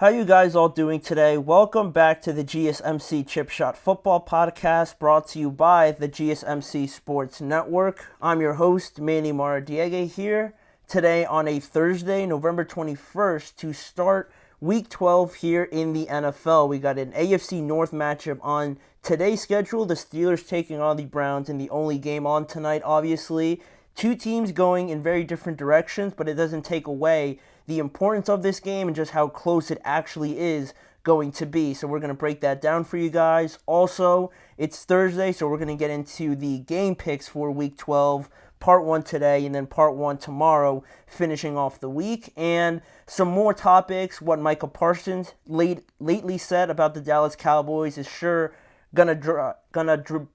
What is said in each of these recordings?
How you guys all doing today? Welcome back to the GSMC Chip Shot Football Podcast, brought to you by the GSMC Sports Network. I'm your host, Manny Maradiega, here today on a Thursday, November 21st, to start Week 12 here in the NFL. We got an AFC North matchup on today's schedule. The Steelers taking on the Browns in the only game on tonight, obviously. Two teams going in very different directions, but it doesn't take away the importance of this game and just how close it actually is going to be. So we're going to break that down for you guys. Also, it's Thursday, so we're going to get into the game picks for Week 12, Part 1 today, and then Part 1 tomorrow, finishing off the week. And some more topics. What Micah Parsons lately said about the Dallas Cowboys is sure gonna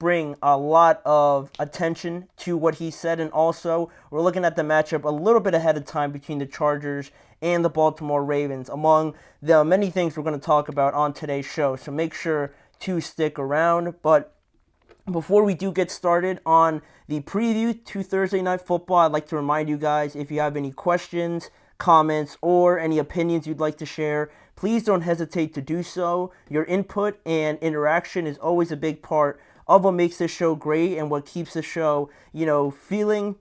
bring a lot of attention to what he said, and also we're looking at the matchup a little bit ahead of time between the Chargers and the Baltimore Ravens, among the many things we're going to talk about on today's show. So make sure to stick around. But before we do get started on the preview to Thursday Night Football, I'd like to remind you guys, if you have any questions, comments, or any opinions you'd like to share, please don't hesitate to do so. Your input and interaction is always a big part of what makes this show great and what keeps the show, feeling,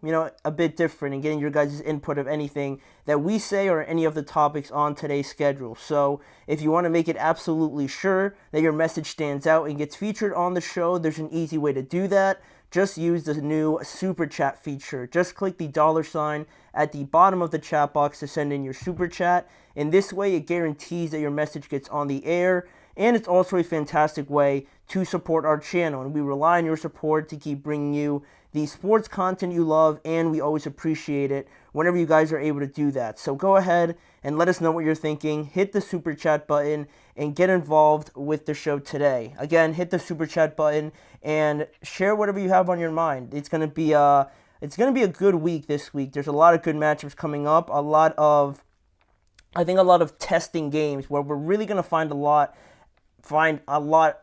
a bit different, and getting your guys' input of anything that we say or any of the topics on today's schedule. So if you want to make it absolutely sure that your message stands out and gets featured on the show, there's an easy way to do that. Just use the new Super Chat feature. Just click the $ at the bottom of the chat box to send in your Super Chat. In this way, it guarantees that your message gets on the air, and it's also a fantastic way to support our channel. And we rely on your support to keep bringing you the sports content you love, and we always appreciate it whenever you guys are able to do that. So go ahead and let us know what you're thinking. Hit the Super Chat button and get involved with the show today. Again, hit the Super Chat button and share whatever you have on your mind. It's going to be a good week this week. There's a lot of good matchups coming up. A lot of testing games where we're really going to find a lot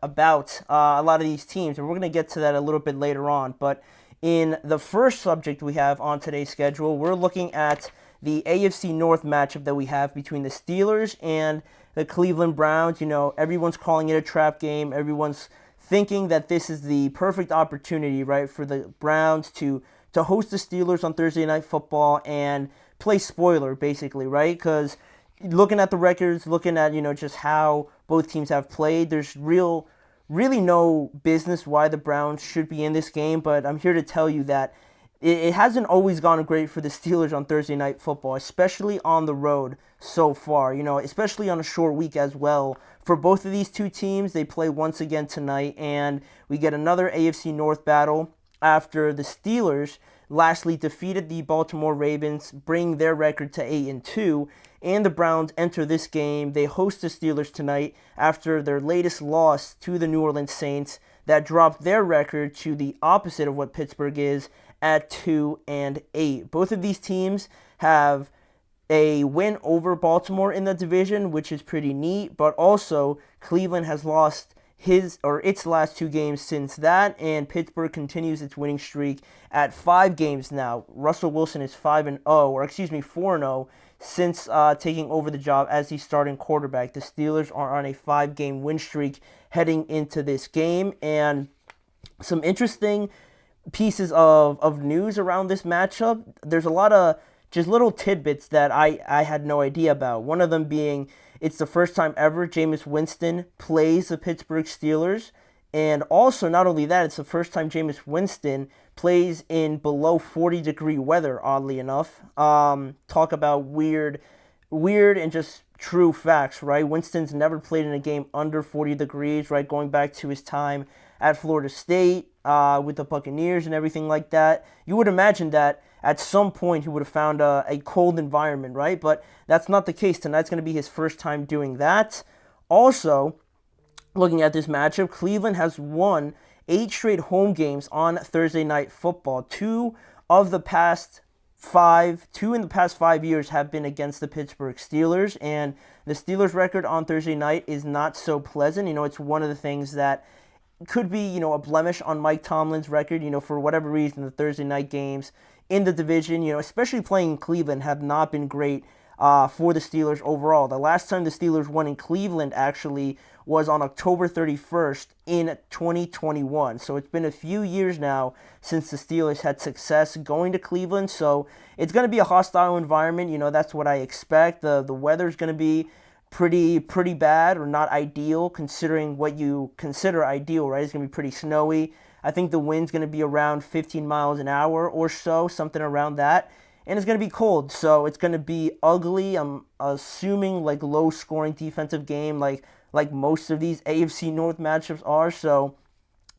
about a lot of these teams, and we're going to get to that a little bit later on. But in the first subject we have on today's schedule, we're looking at the AFC North matchup that we have between the Steelers and the Cleveland Browns. Everyone's calling it a trap game. Everyone's thinking that this is the perfect opportunity, right, for the Browns to host the Steelers on Thursday Night Football and play spoiler, basically, right? Because looking at the records, looking at, just how both teams have played, there's really no business why the Browns should be in this game. But I'm here to tell you that it hasn't always gone great for the Steelers on Thursday Night Football, especially on the road so far, especially on a short week as well. For both of these two teams, they play once again tonight, and we get another AFC North battle after the Steelers lastly defeated the Baltimore Ravens, bring their record to 8-2, and the Browns enter this game. They host the Steelers tonight after their latest loss to the New Orleans Saints that dropped their record to the opposite of what Pittsburgh is at 2-8. Both of these teams have a win over Baltimore in the division, which is pretty neat, but also Cleveland has lost its last two games since that, and Pittsburgh continues its winning streak at 5 games now. Russell Wilson is 4-0 since taking over the job as the starting quarterback. The Steelers are on a 5-game win streak heading into this game, and some interesting pieces of news around this matchup. There's a lot of just little tidbits that I had no idea about. One of them being, it's the first time ever Jameis Winston plays the Pittsburgh Steelers. And also, not only that, it's the first time Jameis Winston plays in below 40-degree weather, oddly enough. Talk about weird and just true facts, right? Winston's never played in a game under 40 degrees, right? Going back to his time at Florida State with the Buccaneers and everything like that. You would imagine that at some point he would have found a cold environment, right? But that's not the case. Tonight's going to be his first time doing that. Also, looking at this matchup, Cleveland has won 8 straight home games on Thursday Night Football. Two in the past 5 years have been against the Pittsburgh Steelers, and the Steelers' record on Thursday night is not so pleasant. It's one of the things that could be, a blemish on Mike Tomlin's record. For whatever reason, the Thursday night games in the division, especially playing in Cleveland, have not been great for the Steelers overall. The last time the Steelers won in Cleveland actually was on October 31st in 2021. So it's been a few years now since the Steelers had success going to Cleveland. So it's going to be a hostile environment. That's what I expect. The weather's going to be pretty bad, or not ideal considering what you consider ideal, right? It's going to be pretty snowy. I think the wind's going to be around 15 miles an hour or so, something around that. And it's going to be cold, so it's going to be ugly. I'm assuming like low scoring defensive game, like most of these AFC North matchups are. So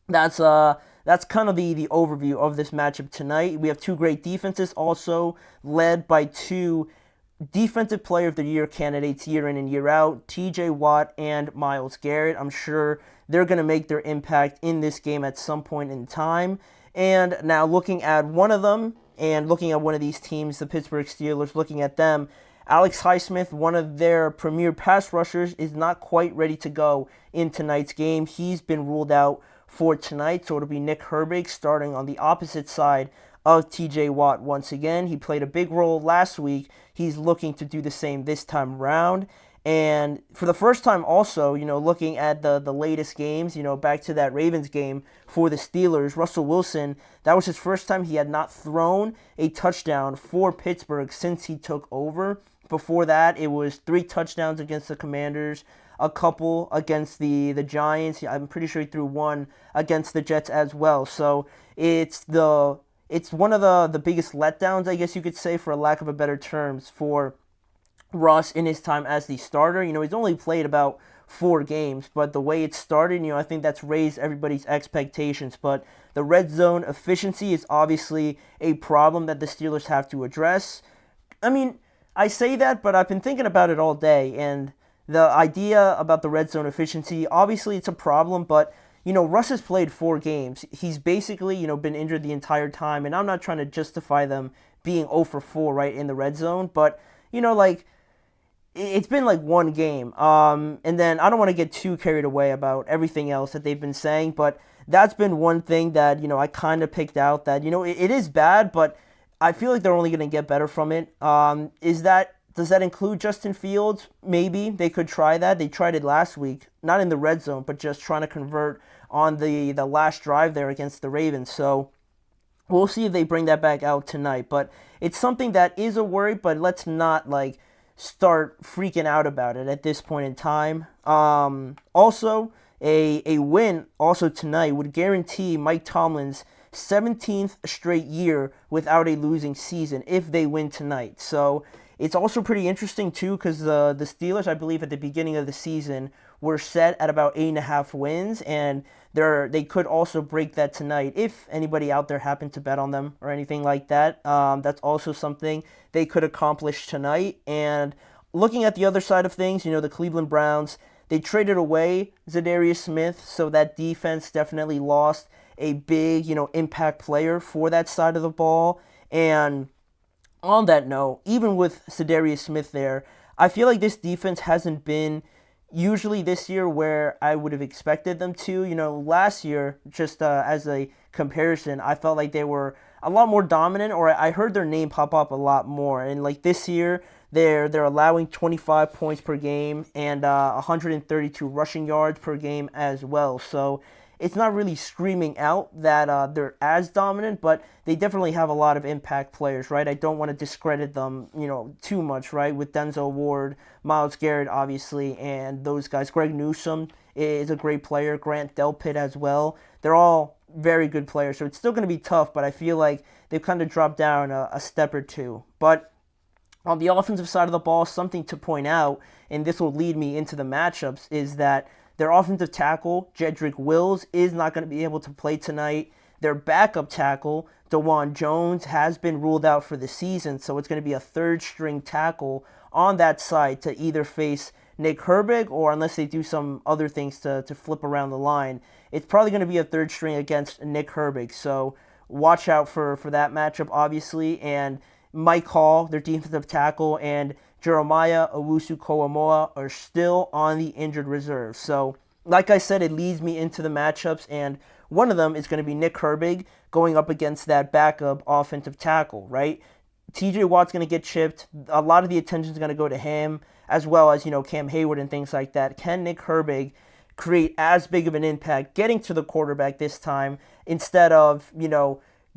that's kind of the overview of this matchup tonight. We have two great defenses, also led by two Defensive Player of the Year candidates year in and year out, TJ Watt and Myles Garrett. I'm sure they're going to make their impact in this game at some point in time. And now looking at one of them, and looking at one of these teams, the Pittsburgh Steelers, looking at them, Alex Highsmith, one of their premier pass rushers, is not quite ready to go in tonight's game. He's been ruled out for tonight, so it'll be Nick Herbig starting on the opposite side of TJ Watt once again. He played a big role last week. He's looking to do the same this time around. And for the first time also, looking at the latest games, back to that Ravens game for the Steelers, Russell Wilson, that was his first time he had not thrown a touchdown for Pittsburgh since he took over. Before that, it was 3 touchdowns against the Commanders, a couple against the Giants. I'm pretty sure he threw 1 against the Jets as well. So it's one of the biggest letdowns, I guess you could say, for lack of a better terms, for Russ in his time as the starter. He's only played about 4 games, but the way it started, I think that's raised everybody's expectations. But the red zone efficiency is obviously a problem that the Steelers have to address. I mean, I say that, but I've been thinking about it all day, and the idea about the red zone efficiency, obviously it's a problem, but Russ has played 4 games. He's basically, been injured the entire time, and I'm not trying to justify them being 0 for 4, right, in the red zone, but, it's been like 1 game. And then I don't want to get too carried away about everything else that they've been saying, but that's been one thing that, I kind of picked out that, it is bad, but I feel like they're only going to get better from it. Does that include Justin Fields? Maybe they could try that. They tried it last week, not in the red zone, but just trying to convert on the last drive there against the Ravens. So we'll see if they bring that back out tonight. But it's something that is a worry, but let's not start freaking out about it at this point in time. Also, a win also tonight would guarantee Mike Tomlin's 17th straight year without a losing season if they win tonight. So it's also pretty interesting too, because the Steelers, I believe at the beginning of the season, were set at about 8.5 wins, and they could also break that tonight if anybody out there happened to bet on them or anything like that. That's also something they could accomplish tonight. And looking at the other side of things, the Cleveland Browns, they traded away Zadarius Smith, so that defense definitely lost a big, impact player for that side of the ball. And on that note, even with Zadarius Smith there, I feel like this defense hasn't been usually this year where I would have expected them to. Last year, just as a comparison, I felt like they were a lot more dominant, or I heard their name pop up a lot more. And this year, they're allowing 25 points per game and 132 rushing yards per game as well. So it's not really screaming out that they're as dominant, but they definitely have a lot of impact players, right? I don't want to discredit them, too much, right? With Denzel Ward, Myles Garrett, obviously, and those guys. Greg Newsome is a great player. Grant Delpit as well. They're all very good players, so it's still going to be tough, but I feel like they've kind of dropped down a step or two. But on the offensive side of the ball, something to point out, and this will lead me into the matchups, is that their offensive tackle, Jedrick Wills, is not going to be able to play tonight. Their backup tackle, DeJuan Jones, has been ruled out for the season, so it's going to be a third-string tackle on that side to either face Nick Herbig, or unless they do some other things to flip around the line, it's probably going to be a third string against Nick Herbig. So watch out for that matchup, obviously. And Mike Hall, their defensive tackle, and Jeremiah Owusu-Koramoah are still on the injured reserve. So, like I said, it leads me into the matchups, and one of them is going to be Nick Herbig going up against that backup offensive tackle, right? TJ Watt's going to get chipped. A lot of the attention is going to go to him, as well as, Cam Hayward and things like that. Can Nick Herbig create as big of an impact getting to the quarterback this time instead of,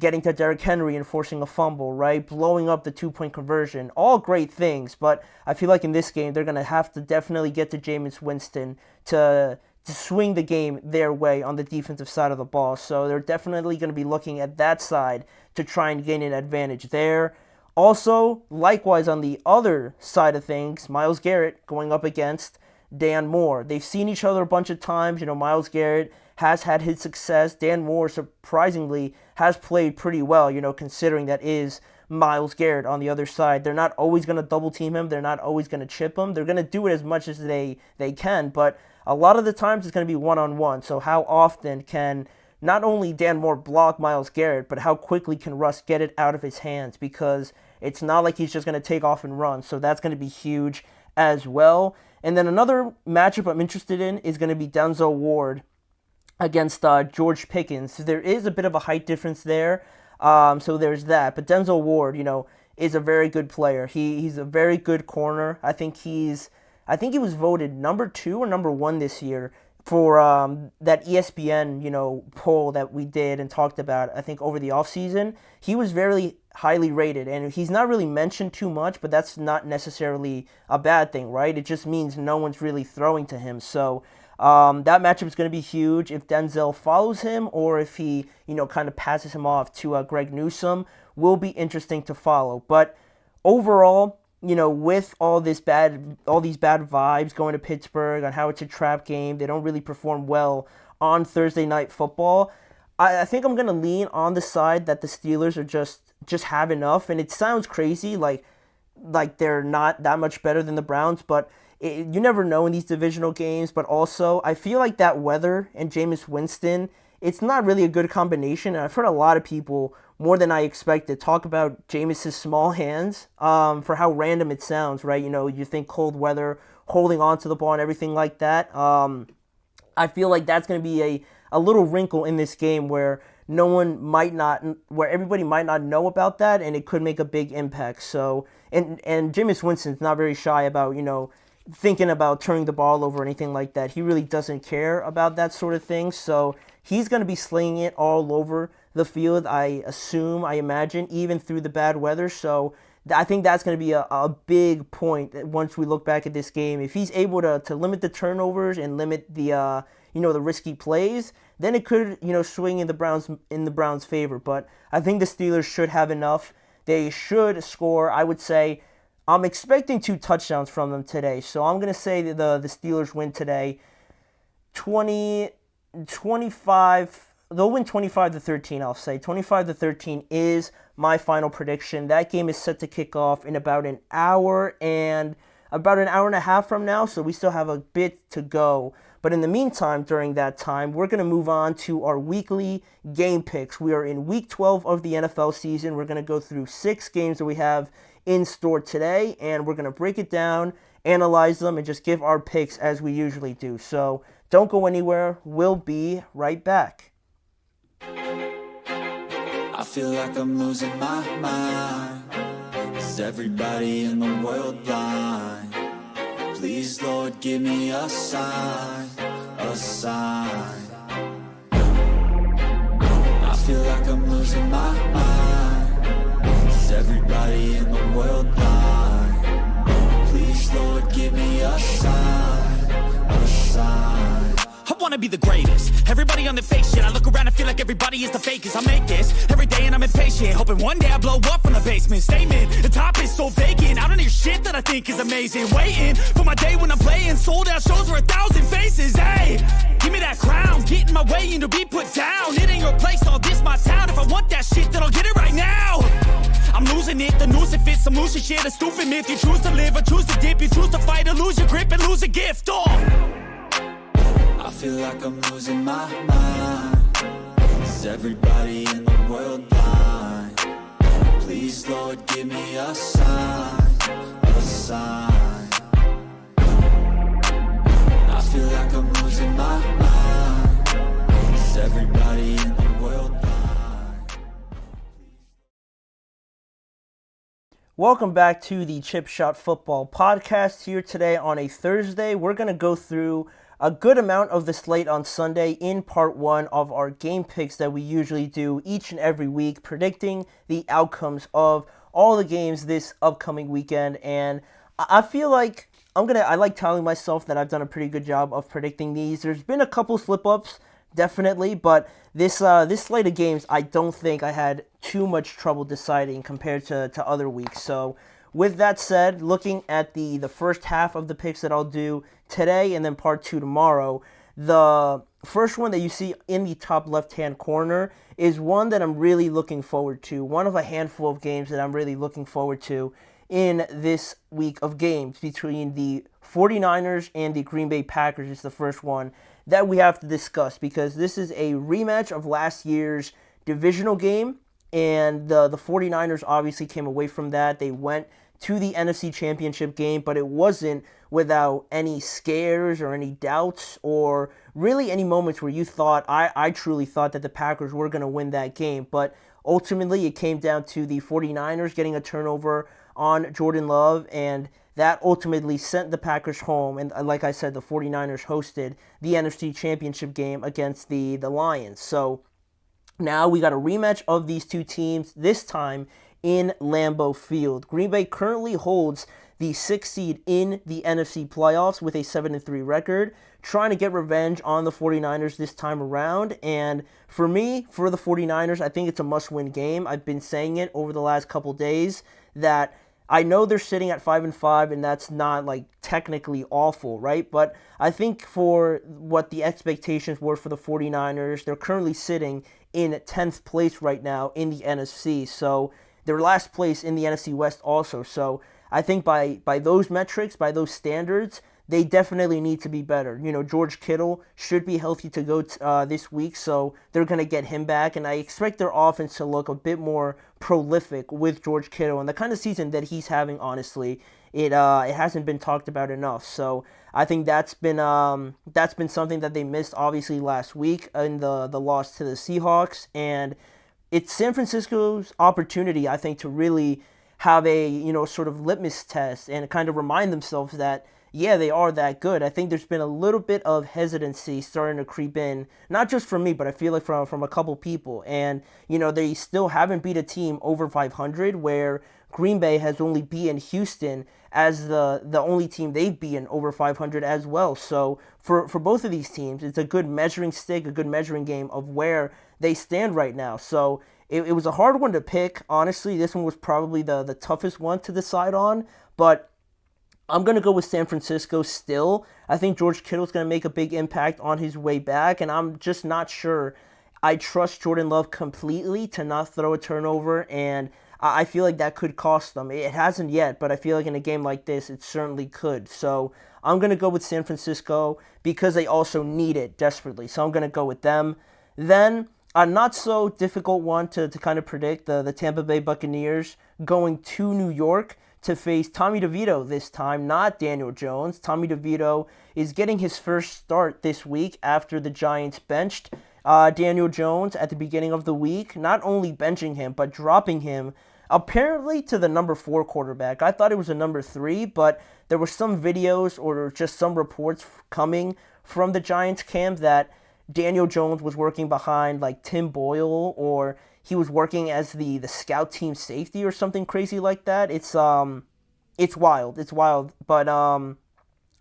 getting to Derrick Henry and forcing a fumble, right? Blowing up the 2-point conversion. All great things, but I feel like in this game, they're going to have to definitely get to Jameis Winston to swing the game their way on the defensive side of the ball. So they're definitely going to be looking at that side to try and gain an advantage there. Also, likewise on the other side of things, Myles Garrett going up against Dan Moore. They've seen each other a bunch of times. Myles Garrett has had his success. Dan Moore, surprisingly, has played pretty well, considering that is Myles Garrett on the other side. They're not always going to double team him. They're not always going to chip him. They're going to do it as much as they can, but a lot of the times it's going to be one-on-one. So how often can not only Dan Moore block Myles Garrett, but how quickly can Russ get it out of his hands? Because it's not like he's just going to take off and run. So that's going to be huge as well. And then another matchup I'm interested in is going to be Denzel Ward against George Pickens. So there is a bit of a height difference there. So there's that. But Denzel Ward, is a very good player. He's a very good corner. I think he was voted number 2 or number 1 this year for that ESPN, poll that we did and talked about, I think, over the offseason. He was very highly rated, and he's not really mentioned too much, but that's not necessarily a bad thing, right? It just means no one's really throwing to him. So that matchup is going to be huge if Denzel follows him or if he, kind of passes him off to Greg Newsome. Will be interesting to follow. But overall, with all these bad vibes going to Pittsburgh on how it's a trap game, they don't really perform well on Thursday Night Football. I think I'm going to lean on the side that the Steelers are just have enough. And it sounds crazy, like they're not that much better than the Browns, but you never know in these divisional games. But also, I feel like that weather and Jameis Winston, it's not really a good combination. And I've heard a lot of people, more than I expected, talk about Jameis's small hands for how random it sounds, right? You think cold weather, holding on to the ball and everything like that. I feel like that's going to be a little wrinkle in this game where everybody might not know about that, and it could make a big impact. So, and Jameis Winston's not very shy about, thinking about turning the ball over or anything like that. He really doesn't care about that sort of thing. So he's going to be slinging it all over the field, I imagine, even through the bad weather. So I think that's going to be a big point once we look back at this game. If he's able to limit the turnovers and limit the the risky plays, then it could swing in the Browns' favor. But I think the Steelers should have enough. They should score. I would say I'm expecting 2 touchdowns from them today. So I'm going to say that the Steelers win today 25. They'll win 25-13, I'll say. 25-13 is my final prediction. That game is set to kick off in about an hour and a half from now, so we still have a bit to go. But in the meantime, during that time, we're going to move on to our weekly game picks. We are in Week 12 of the NFL season. We're going to go through 6 games that we have in store today, and we're going to break it down, analyze them, and just give our picks as we usually do. So don't go anywhere. We'll be right back. I feel like I'm losing my mind. Is everybody in the world blind? Please, Lord, give me a sign, a sign. I feel like I'm losing my mind. Is everybody in the world blind? Please, Lord, give me a sign, a sign. I wanna be the greatest. Everybody on the fake shit. I look around and feel like everybody is the fakest. I make this every day and I'm impatient, hoping one day I blow up from the basement. Statement, the top is so vacant. I don't hear shit that I think is amazing. Waiting for my day when I'm playing sold out shows for 1,000 faces. Hey, give me that crown, get in my way and to be put down. It ain't your place, all this my town. If I want that shit, then I'll get it right now. I'm losing it, the noose it fits. I'm losing shit, a stupid myth. You choose to live or choose to dip. You choose to fight or lose your grip and lose a gift. I feel like I'm losing my mind. Is everybody in the world blind? Please, Lord, give me a sign, a sign. I feel like I'm losing my mind. Is everybody in the world blind? Welcome back to the Chip Shot Football Podcast. Here today on a Thursday, we're going to go through a good amount of the slate on Sunday in part one of our game picks that we usually do each and every week, predicting the outcomes of all the games this upcoming weekend. And I feel like I like telling myself that I've done a pretty good job of predicting these. There's been a couple slip-ups, definitely, but this slate of games, I don't think I had too much trouble deciding compared to other weeks. So with that said, looking at the first half of the picks that I'll do today and then part two tomorrow, the first one that you see in the top left-hand corner is one that I'm really looking forward to, one of a handful of games that I'm really looking forward to in this week of games between the 49ers and the Green Bay Packers. Is the first one that we have to discuss because this is a rematch of last year's divisional game, and the 49ers obviously came away from that. They went to the NFC Championship game, but it wasn't without any scares or any doubts or really any moments where you thought, I truly thought that the Packers were going to win that game. But ultimately, it came down to the 49ers getting a turnover on Jordan Love, and that ultimately sent the Packers home. And like I said, the 49ers hosted the NFC Championship game against the Lions. So now we got a rematch of these two teams, this time in Lambeau Field. Green Bay currently holds the 6th seed in the NFC playoffs with a 7-3 record, trying to get revenge on the 49ers this time around. And for me, for the 49ers, I think it's a must-win game. I've been saying it over the last couple days that I know they're sitting at 5-5, and that's not like technically awful, right? But I think for what the expectations were for the 49ers, they're currently sitting in 10th place right now in the NFC. So they're last place in the NFC West also. So I think by those metrics, by those standards, they definitely need to be better. You know, George Kittle should be healthy to go this week, so they're going to get him back. And I expect their offense to look a bit more prolific with George Kittle. And the kind of season that he's having, honestly, it hasn't been talked about enough. So I think that's been something that they missed, obviously, last week in the loss to the Seahawks. And it's San Francisco's opportunity, I think, to really have a, sort of litmus test and kind of remind themselves that, yeah, they are that good. I think there's been a little bit of hesitancy starting to creep in, not just from me, but I feel like from a couple people. And, they still haven't beat a team over 500, where Green Bay has only beaten Houston as the only team they've beaten over 500 as well. So for both of these teams, it's a good measuring stick, a good measuring game of where they stand right now. So it was a hard one to pick. Honestly, this one was probably the toughest one to decide on, but I'm going to go with San Francisco still. I think George Kittle's going to make a big impact on his way back, and I'm just not sure I trust Jordan Love completely to not throw a turnover, and I feel like that could cost them. It hasn't yet, but I feel like in a game like this, it certainly could. So I'm going to go with San Francisco because they also need it desperately. So I'm going to go with them. Then a not so difficult one to kind of predict, the Tampa Bay Buccaneers going to New York to face Tommy DeVito this time, not Daniel Jones. Tommy DeVito is getting his first start this week after the Giants benched Daniel Jones at the beginning of the week. Not only benching him, but dropping him apparently to the number 4 quarterback. I thought it was a number 3, but there were some videos or just some reports coming from the Giants camp that Daniel Jones was working behind like Tim Boyle, or he was working as the scout team safety or something crazy like that. It's wild. It's wild. But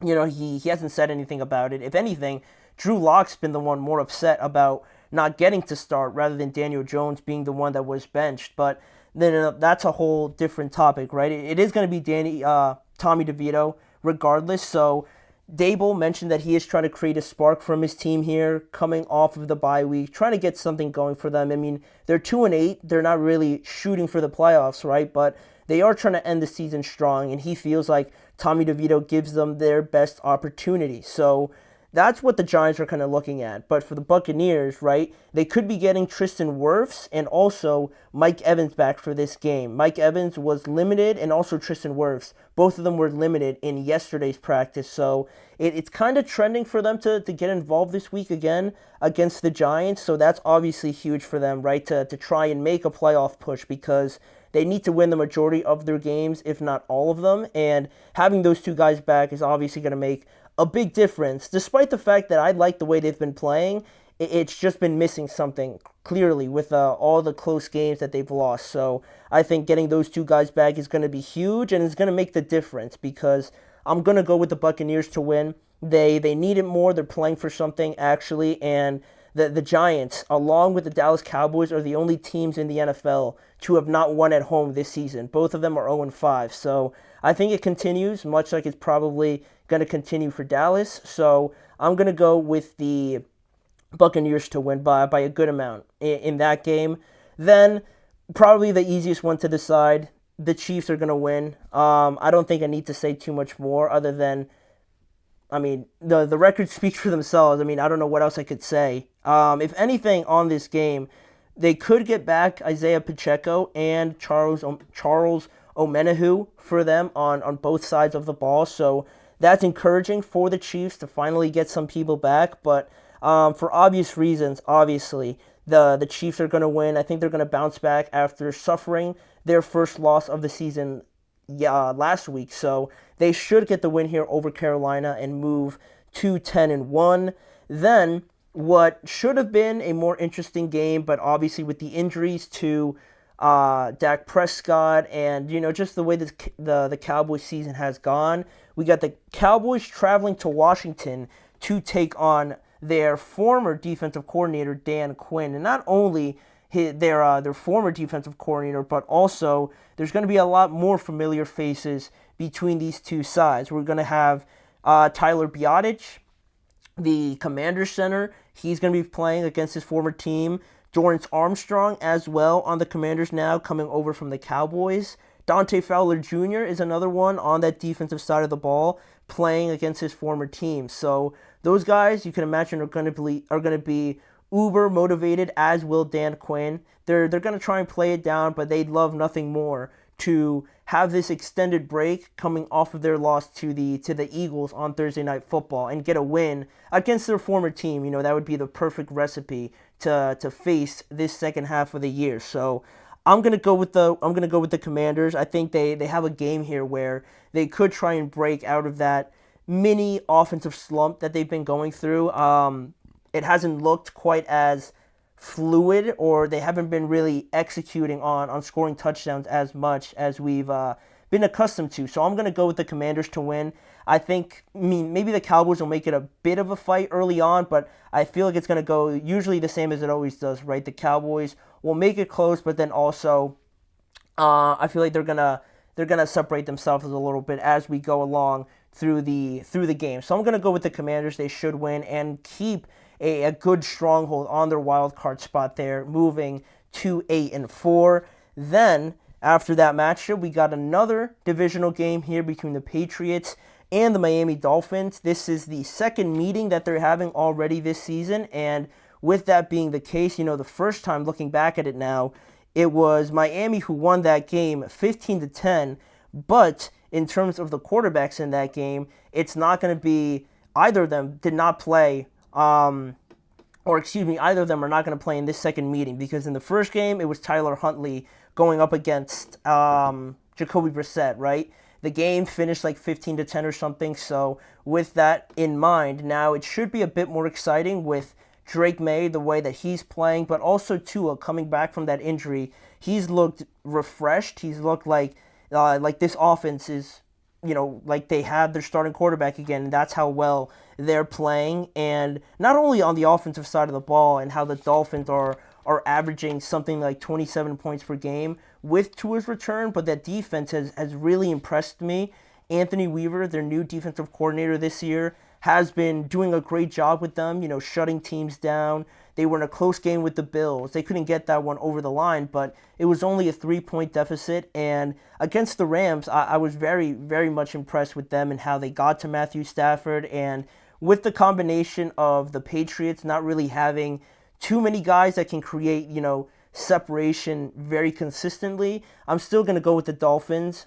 he hasn't said anything about it. If anything, Drew Lock's been the one more upset about not getting to start rather than Daniel Jones being the one that was benched. But then that's a whole different topic, right? It is going to be Tommy DeVito regardless. So Dable mentioned that he is trying to create a spark from his team here, coming off of the bye week, trying to get something going for them. I mean, they're 2-8. They're not really shooting for the playoffs, right? But they are trying to end the season strong, and he feels like Tommy DeVito gives them their best opportunity. So that's what the Giants are kind of looking at. But for the Buccaneers, right, they could be getting Tristan Wirfs and also Mike Evans back for this game. Mike Evans was limited, and also Tristan Wirfs. Both of them were limited in yesterday's practice. So it's kind of trending for them to get involved this week again against the Giants. So that's obviously huge for them, right, to try and make a playoff push, because they need to win the majority of their games, if not all of them. And having those two guys back is obviously going to make a big difference, despite the fact that I like the way they've been playing. It's just been missing something, clearly, with all the close games that they've lost. So I think getting those two guys back is going to be huge, and it's going to make the difference, because I'm going to go with the Buccaneers to win. They need it more. They're playing for something, actually, and the Giants, along with the Dallas Cowboys, are the only teams in the NFL to have not won at home this season. Both of them are 0-5. So I think it continues, much like it's probably going to continue for Dallas. So I'm going to go with the Buccaneers to win by a good amount in that game. Then, probably the easiest one to decide, the Chiefs are going to win. I don't think I need to say too much more other than, I mean, the record speaks for themselves. I mean, I don't know what else I could say. If anything on this game, they could get back Isaiah Pacheco and Charles Omenihu for them on both sides of the ball. So that's encouraging for the Chiefs to finally get some people back. But for obvious reasons, obviously, the Chiefs are going to win. I think they're going to bounce back after suffering their first loss of the season last week. So they should get the win here over Carolina and move to 10-1. Then what should have been a more interesting game, but obviously with the injuries to Dak Prescott and, just the way the Cowboys season has gone, we got the Cowboys traveling to Washington to take on their former defensive coordinator, Dan Quinn. And not only their former defensive coordinator, but also there's going to be a lot more familiar faces between these two sides. We're going to have Tyler Biadasz, the Commanders center. He's going to be playing against his former team. Dorrance Armstrong as well on the Commanders now, coming over from the Cowboys. Dante Fowler Jr. is another one on that defensive side of the ball, playing against his former team. So those guys, you can imagine, are going to be uber motivated, as will Dan Quinn. They're going to try and play it down, but they'd love nothing more to have this extended break coming off of their loss to the Eagles on Thursday Night Football and get a win against their former team. That would be the perfect recipe to face this second half of the year. So I'm gonna go with the Commanders. I think they have a game here where they could try and break out of that mini offensive slump that they've been going through. It hasn't looked quite as fluid, or they haven't been really executing on scoring touchdowns as much as we've been accustomed to. So I'm going to go with the Commanders to win. I think, maybe the Cowboys will make it a bit of a fight early on, but I feel like it's going to go usually the same as it always does, right? The Cowboys will make it close, but then also I feel like they're gonna separate themselves a little bit as we go along through the game. So I'm going to go with the Commanders. They should win and keep a good stronghold on their wild card spot there, moving to 8-4. Then, after that matchup, we got another divisional game here between the Patriots and the Miami Dolphins. This is the second meeting that they're having already this season, and with that being the case, the first time looking back at it now, it was Miami who won that game 15-10, but in terms of the quarterbacks in that game, it's not going to be, either of them did not play, either of them are not going to play in this second meeting, because in the first game, it was Tyler Huntley going up against Jacoby Brissett, right? The game finished like 15-10 or something, so with that in mind, now it should be a bit more exciting with Drake May, the way that he's playing, but also Tua coming back from that injury. He's looked refreshed. He's looked like this offense is, like they have their starting quarterback again, and that's how well they're playing. And not only on the offensive side of the ball and how the Dolphins are averaging something like 27 points per game with Tua's return, but that defense has really impressed me. Anthony Weaver, their new defensive coordinator this year, has been doing a great job with them, shutting teams down. They were in a close game with the Bills. They couldn't get that one over the line, but it was only a 3-point deficit. And against the Rams, I was very, very much impressed with them and how they got to Matthew Stafford. And with the combination of the Patriots not really having too many guys that can create, separation very consistently, I'm still going to go with the Dolphins.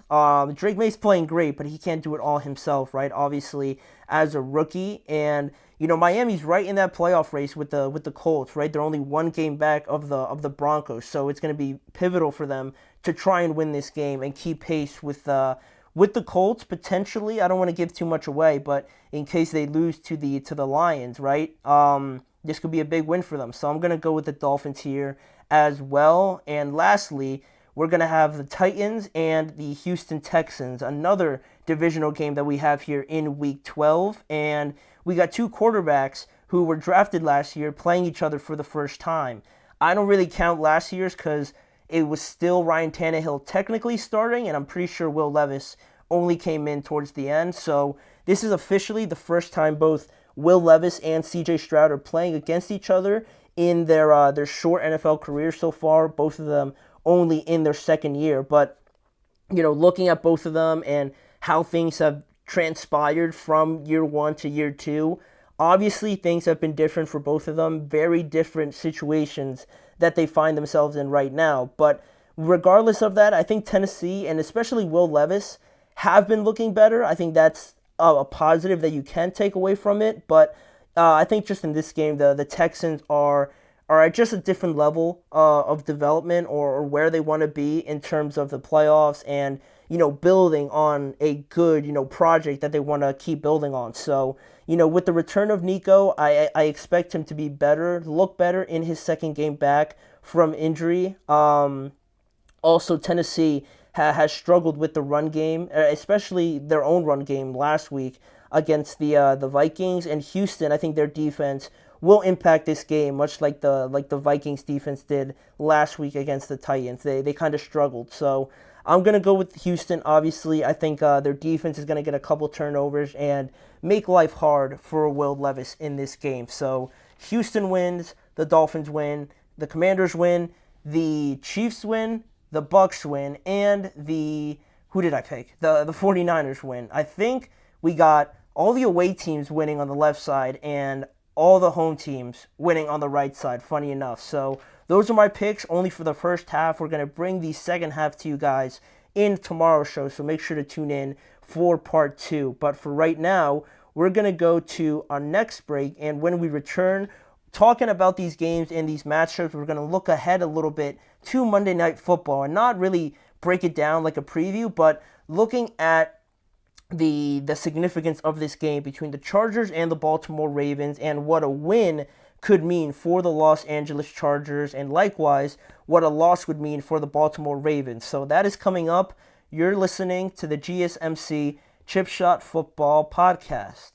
Drake May's playing great, but he can't do it all himself, right? Obviously, as a rookie. And, Miami's right in that playoff race with the Colts, right? They're only one game back of the Broncos, so it's going to be pivotal for them to try and win this game and keep pace with the Colts potentially. I don't want to give too much away, but in case they lose to the Lions, right? This could be a big win for them. So I'm going to go with the Dolphins here as well. And lastly, we're going to have the Titans and the Houston Texans, another divisional game that we have here in Week 12. And we got two quarterbacks who were drafted last year playing each other for the first time. I don't really count last year's because it was still Ryan Tannehill technically starting, and I'm pretty sure Will Levis only came in towards the end. So this is officially the first time both Will Levis and C.J. Stroud are playing against each other in their short NFL careers so far, both of them only in their second year. But, looking at both of them and how things have transpired from year one to year two, obviously things have been different for both of them, very different situations that they find themselves in right now. But regardless of that, I think Tennessee and especially Will Levis have been looking better. I think that's a positive that you can take away from it. But I think just in this game, the Texans are at just a different level of development or where they want to be in terms of the playoffs and, building on a good, project that they want to keep building on. So, with the return of Nico, I expect him to be better, look better in his second game back from injury. Also, Tennessee has struggled with the run game, especially their own run game last week against the Vikings. And Houston, I think their defense will impact this game, much like the Vikings defense did last week against the Titans. They kind of struggled. So I'm going to go with Houston, obviously. I think their defense is going to get a couple turnovers and make life hard for Will Levis in this game. So Houston wins, the Dolphins win, the Commanders win, the Chiefs win, the Bucks win, and who did I pick? The 49ers win. I think we got all the away teams winning on the left side and all the home teams winning on the right side, funny enough. So those are my picks only for the first half. We're going to bring the second half to you guys in tomorrow's show, so make sure to tune in for part 2. But for right now, we're going to go to our next break, and when we return, talking about these games and these matchups, we're going to look ahead a little bit to Monday Night Football and not really break it down like a preview, but looking at the significance of this game between the Chargers and the Baltimore Ravens and what a win could mean for the Los Angeles Chargers and likewise what a loss would mean for the Baltimore Ravens. So that is coming up. You're listening to the GSMC Chip Shot Football Podcast.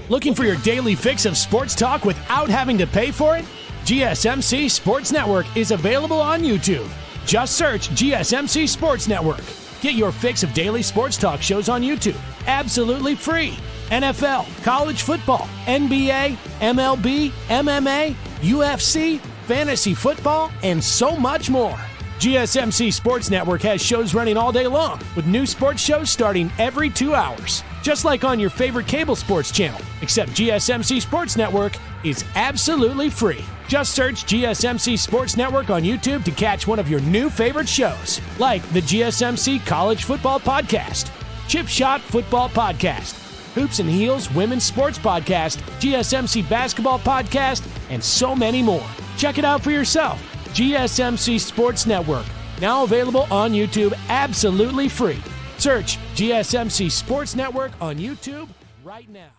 Looking for your daily fix of sports talk without having to pay for it? GSMC Sports Network is available on YouTube. Just search GSMC Sports Network. Get your fix of daily sports talk shows on YouTube, absolutely free. NFL, college football, NBA, MLB, MMA, UFC, fantasy football, and so much more. GSMC Sports Network has shows running all day long, with new sports shows starting every 2 hours. Just like on your favorite cable sports channel, except GSMC Sports Network is absolutely free. Just search GSMC Sports Network on YouTube to catch one of your new favorite shows, like the GSMC College Football Podcast, Chip Shot Football Podcast, Hoops and Heels Women's Sports Podcast, GSMC Basketball Podcast, and so many more. Check it out for yourself. GSMC Sports Network, now available on YouTube absolutely free. Search GSMC Sports Network on YouTube right now.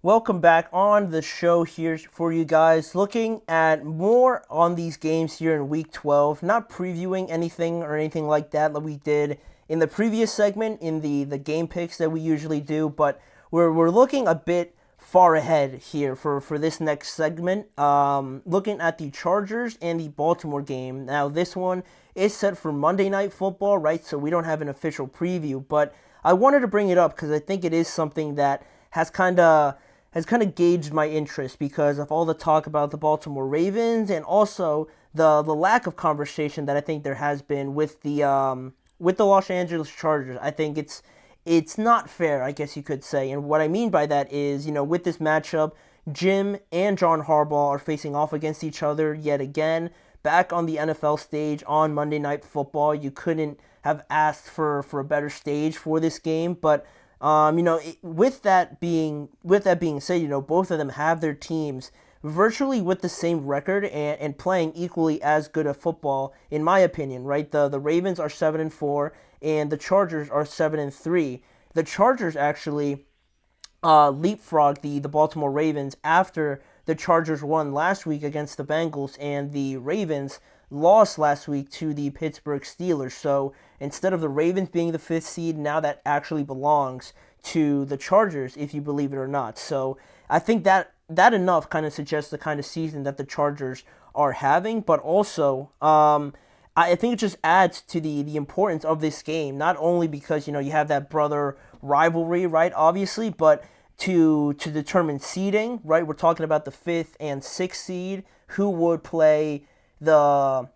Welcome back on the show here for you guys, looking at more on these games here in Week 12, not previewing anything or anything like that we did in the previous segment in the game picks that we usually do, but we're looking a bit far ahead here for this next segment, looking at the Chargers and the Baltimore game. Now this one is set for Monday Night Football, right, so we don't have an official preview, but I wanted to bring it up because I think it is something that has kind of gauged my interest because of all the talk about the Baltimore Ravens and also the lack of conversation that I think there has been with the with the Los Angeles Chargers, I think it's not fair, I guess you could say. And what I mean by that is, with this matchup, Jim and John Harbaugh are facing off against each other yet again. Back on the NFL stage on Monday Night Football, you couldn't have asked for a better stage for this game. But with that being said, both of them have their teams virtually with the same record and playing equally as good a football, in my opinion. Right, the Ravens are 7-4 and the Chargers are 7-3. The Chargers actually leapfrogged the Baltimore Ravens after the Chargers won last week against the Bengals, and the Ravens lost last week to the Pittsburgh Steelers. So instead of the Ravens being the 5th seed, now that actually belongs to the Chargers, if you believe it or not. So I think that enough kind of suggests the kind of season that the Chargers are having, but also I think it just adds to the importance of this game, not only because, you have that brother rivalry, right, obviously, but to determine seeding, right? We're talking about the 5th and 6th seed, who would play the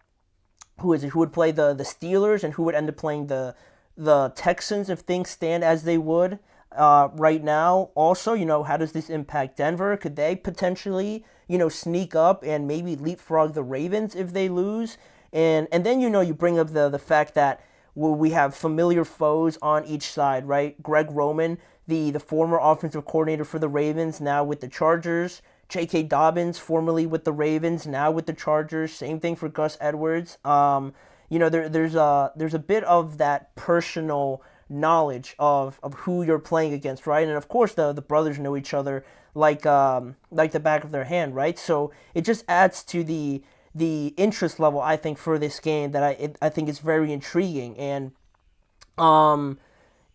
Steelers and who would end up playing the Texans if things stand as they would right now. Also, how does this impact Denver? Could they potentially, sneak up and maybe leapfrog the Ravens if they lose? And then, you bring up the fact that we have familiar foes on each side, right? Greg Roman, the former offensive coordinator for the Ravens, now with the Chargers. J.K. Dobbins, formerly with the Ravens, now with the Chargers. Same thing for Gus Edwards. There's a bit of that personal knowledge of who you're playing against, right? And of course, the brothers know each other like the back of their hand, right? So it just adds to the interest level, I think, for this game that I think is very intriguing. And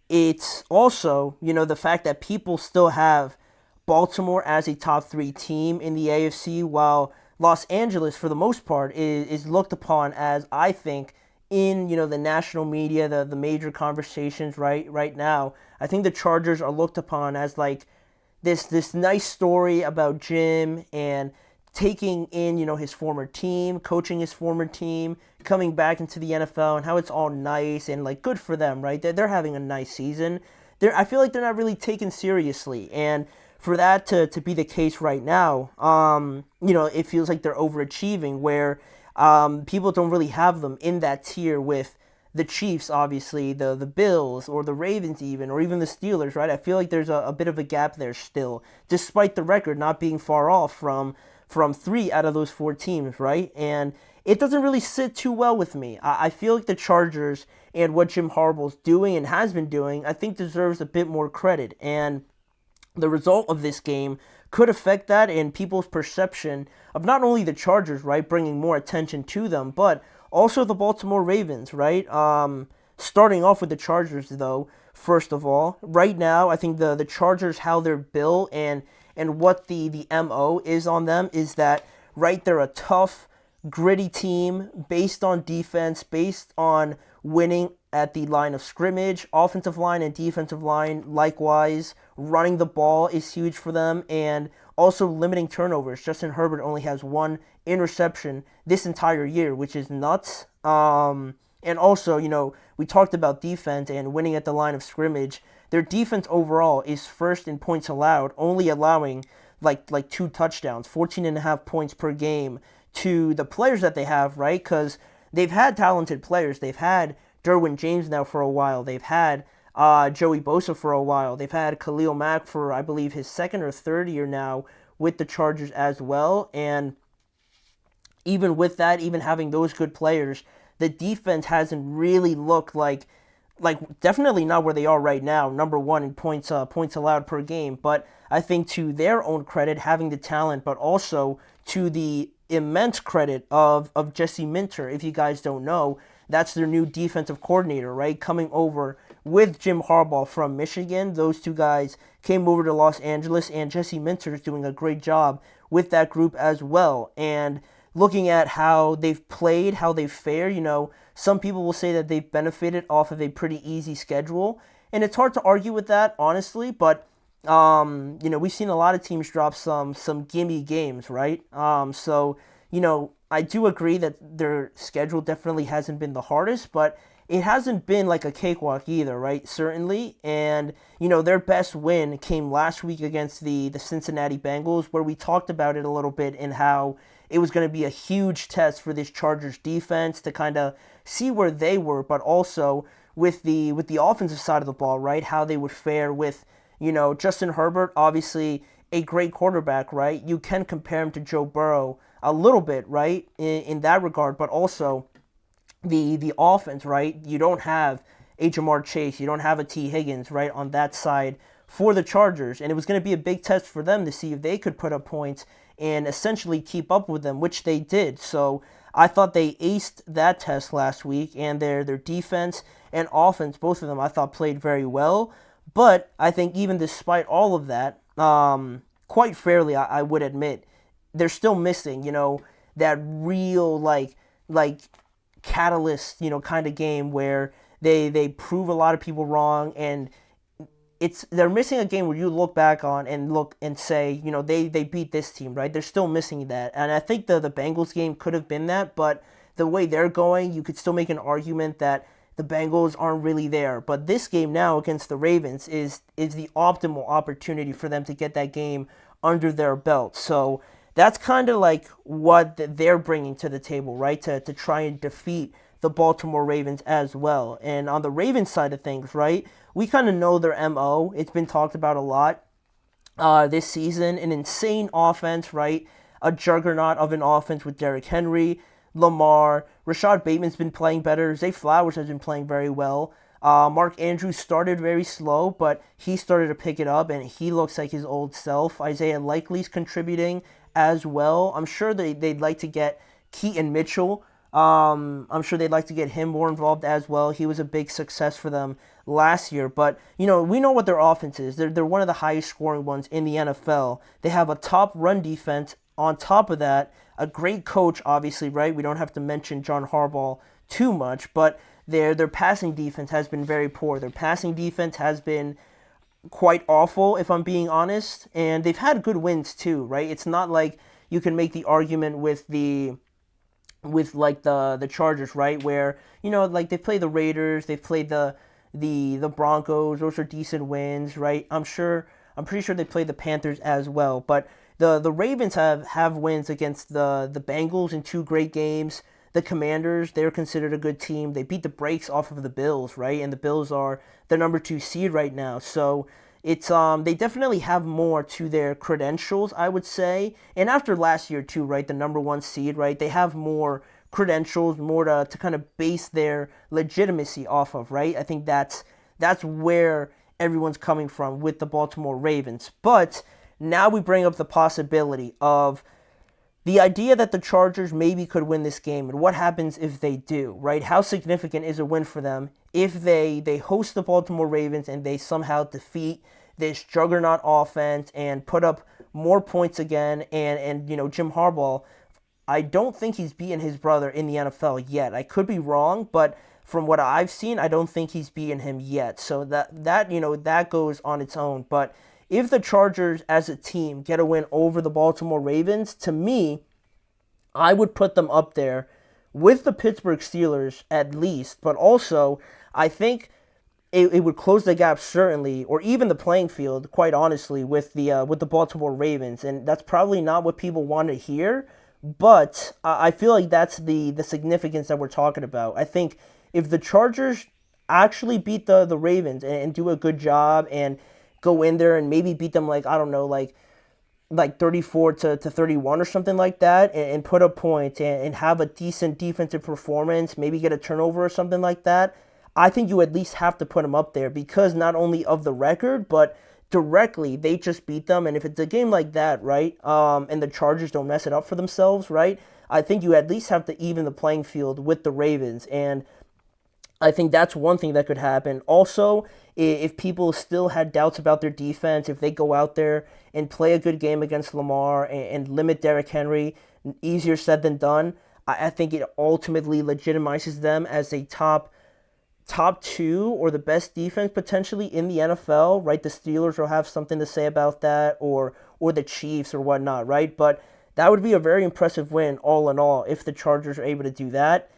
it's also, the fact that people still have Baltimore as a top 3 team in the AFC, while Los Angeles, for the most part, is looked upon as, I think, in, the national media, the major conversations right now. I think the Chargers are looked upon as like this nice story about Jim and taking in, his former team, coaching his former team, coming back into the NFL, and how it's all nice and like good for them, right? They're having a nice season. I feel like they're not really taken seriously, and for that to be the case right now, it feels like they're overachieving, where people don't really have them in that tier with the Chiefs, obviously, the Bills, or the Ravens even, or even the Steelers, right? I feel like there's a bit of a gap there still, despite the record not being far off from 3 out of those 4 teams, right? And it doesn't really sit too well with me. I feel like the Chargers and what Jim Harbaugh's doing and has been doing, I think deserves a bit more credit. And the result of this game could affect that and people's perception of not only the Chargers, right, bringing more attention to them, but also the Baltimore Ravens, right? Starting off with the Chargers, though, first of all, right now, I think the Chargers, how they're built and what the MO is on them is that, right, they're a tough, gritty team based on defense, based on winning at the line of scrimmage, offensive line and defensive line likewise. Running the ball is huge for them, and also limiting turnovers. Justin Herbert only has 1 interception this entire year, which is nuts. And also, we talked about defense and winning at the line of scrimmage. Their defense overall is first in points allowed, only allowing like 2 touchdowns, 14.5 points per game to the players that they have, right? Because they've had talented players. They've had Derwin James now for a while. They've had Joey Bosa for a while. They've had Khalil Mack for, I believe, his 2nd or 3rd year now with the Chargers as well. And even with that, even having those good players, the defense hasn't really looked like definitely not where they are right now, number 1 in points allowed per game. But I think to their own credit, having the talent, but also to the immense credit of Jesse Minter. If you guys don't know, that's their new defensive coordinator, right? Coming over with Jim Harbaugh from Michigan. Those 2 guys came over to Los Angeles, and Jesse Minter is doing a great job with that group as well. And looking at how they've played, how they've fared, some people will say that they've benefited off of a pretty easy schedule. And it's hard to argue with that, honestly, but we've seen a lot of teams drop some gimme games, right? So I do agree that their schedule definitely hasn't been the hardest, but it hasn't been like a cakewalk either, right? Certainly. And, their best win came last week against the Cincinnati Bengals, where we talked about it a little bit and how it was going to be a huge test for this Chargers defense to kind of see where they were, but also with the offensive side of the ball, right? How they would fare with, Justin Herbert, obviously a great quarterback, right? You can compare him to Joe Burrow a little bit, right? In that regard, but also the offense, right? You don't have a Jamar Chase, you don't have a T. Higgins, right, on that side for the Chargers. And it was going to be a big test for them to see if they could put up points and essentially keep up with them, which they did. So I thought they aced that test last week, and their defense and offense, both of them, I thought played very well. But I think even despite all of that, quite fairly, I would admit, they're still missing, that real, like catalyst, kind of game where they prove a lot of people wrong, and they're missing a game where you look back on and look and say, they beat this team, right? They're still missing that. And I think the Bengals game could have been that, but the way they're going, you could still make an argument that the Bengals aren't really there. But this game now against the Ravens is the optimal opportunity for them to get that game under their belt. So that's kind of like what they're bringing to the table, right? To try and defeat the Baltimore Ravens as well. And on the Ravens side of things, right, we kind of know their MO. It's been talked about a lot this season. An insane offense, right? A juggernaut of an offense with Derrick Henry, Lamar. Rashad Bateman's been playing better. Zay Flowers has been playing very well. Mark Andrews started very slow, but he started to pick it up, and he looks like his old self. Isaiah Likely's contributing as well. I'm sure they'd like to get Keaton Mitchell. I'm sure they'd like to get him more involved as well. He was a big success for them last year. But, we know what their offense is. They're one of the highest scoring ones in the NFL. They have a top run defense. On top of that, a great coach, obviously, right? We don't have to mention John Harbaugh too much, but their passing defense has been very poor. Their passing defense has been quite awful, if I'm being honest, and they've had good wins too, right? It's not like you can make the argument with the Chargers, right? Where, like they've played the Raiders, they've played the Broncos, those are decent wins, right? I'm pretty sure they played the Panthers as well, but the Ravens have wins against the Bengals in 2 great games. The Commanders, they're considered a good team. They beat the brakes off of the Bills, right? And the Bills are the number 2 seed right now. So it's they definitely have more to their credentials, I would say. And after last year too, right? The number 1 seed, right? They have more credentials, more to kind of base their legitimacy off of, right? I think that's where everyone's coming from with the Baltimore Ravens. But now we bring up the possibility of the idea that the Chargers maybe could win this game, and what happens if they do, right? How significant is a win for them if they host the Baltimore Ravens and they somehow defeat this juggernaut offense and put up more points again? And Jim Harbaugh, I don't think he's beaten his brother in the NFL yet. I could be wrong, but from what I've seen, I don't think he's beaten him yet. So that goes on its own. But if the Chargers as a team get a win over the Baltimore Ravens, to me, I would put them up there with the Pittsburgh Steelers at least. But also, I think it would close the gap certainly, or even the playing field, quite honestly, with the Baltimore Ravens. And that's probably not what people want to hear, but I feel like that's the significance that we're talking about. I think if the Chargers actually beat the Ravens and do a good job and go in there and maybe beat them like 34 to 31 or something like that, and put up points and have a decent defensive performance, maybe get a turnover or something like that, I think you at least have to put them up there because not only of the record, but directly they just beat them. And if it's a game like that, right, and the Chargers don't mess it up for themselves, right, I think you at least have to even the playing field with the Ravens. And I think that's one thing that could happen. Also, if people still had doubts about their defense, if they go out there and play a good game against Lamar and limit Derrick Henry, easier said than done, I think it ultimately legitimizes them as a top 2 or the best defense potentially in the NFL, right? The Steelers will have something to say about that, or the Chiefs or whatnot, right? But that would be a very impressive win all in all if the Chargers are able to do that.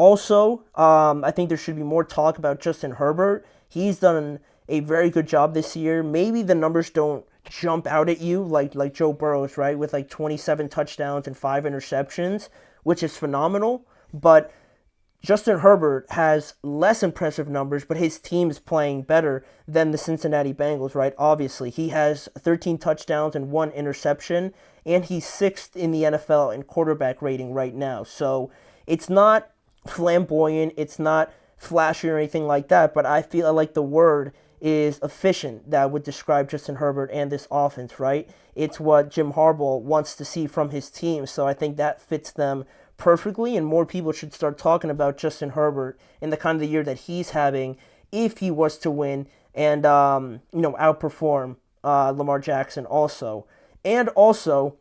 Also, I think there should be more talk about Justin Herbert. He's done a very good job this year. Maybe the numbers don't jump out at you like Joe Burrow's, right, with like 27 touchdowns and 5 interceptions, which is phenomenal. But Justin Herbert has less impressive numbers, but his team is playing better than the Cincinnati Bengals, right? Obviously, he has 13 touchdowns and 1 interception, and he's 6th in the NFL in quarterback rating right now. So it's not flamboyant, it's not flashy or anything like that, but I feel like the word is efficient that would describe Justin Herbert and this offense, right? It's what Jim Harbaugh wants to see from his team, so I think that fits them perfectly, and more people should start talking about Justin Herbert in the kind of the year that he's having if he was to win and outperform Lamar Jackson also. And also,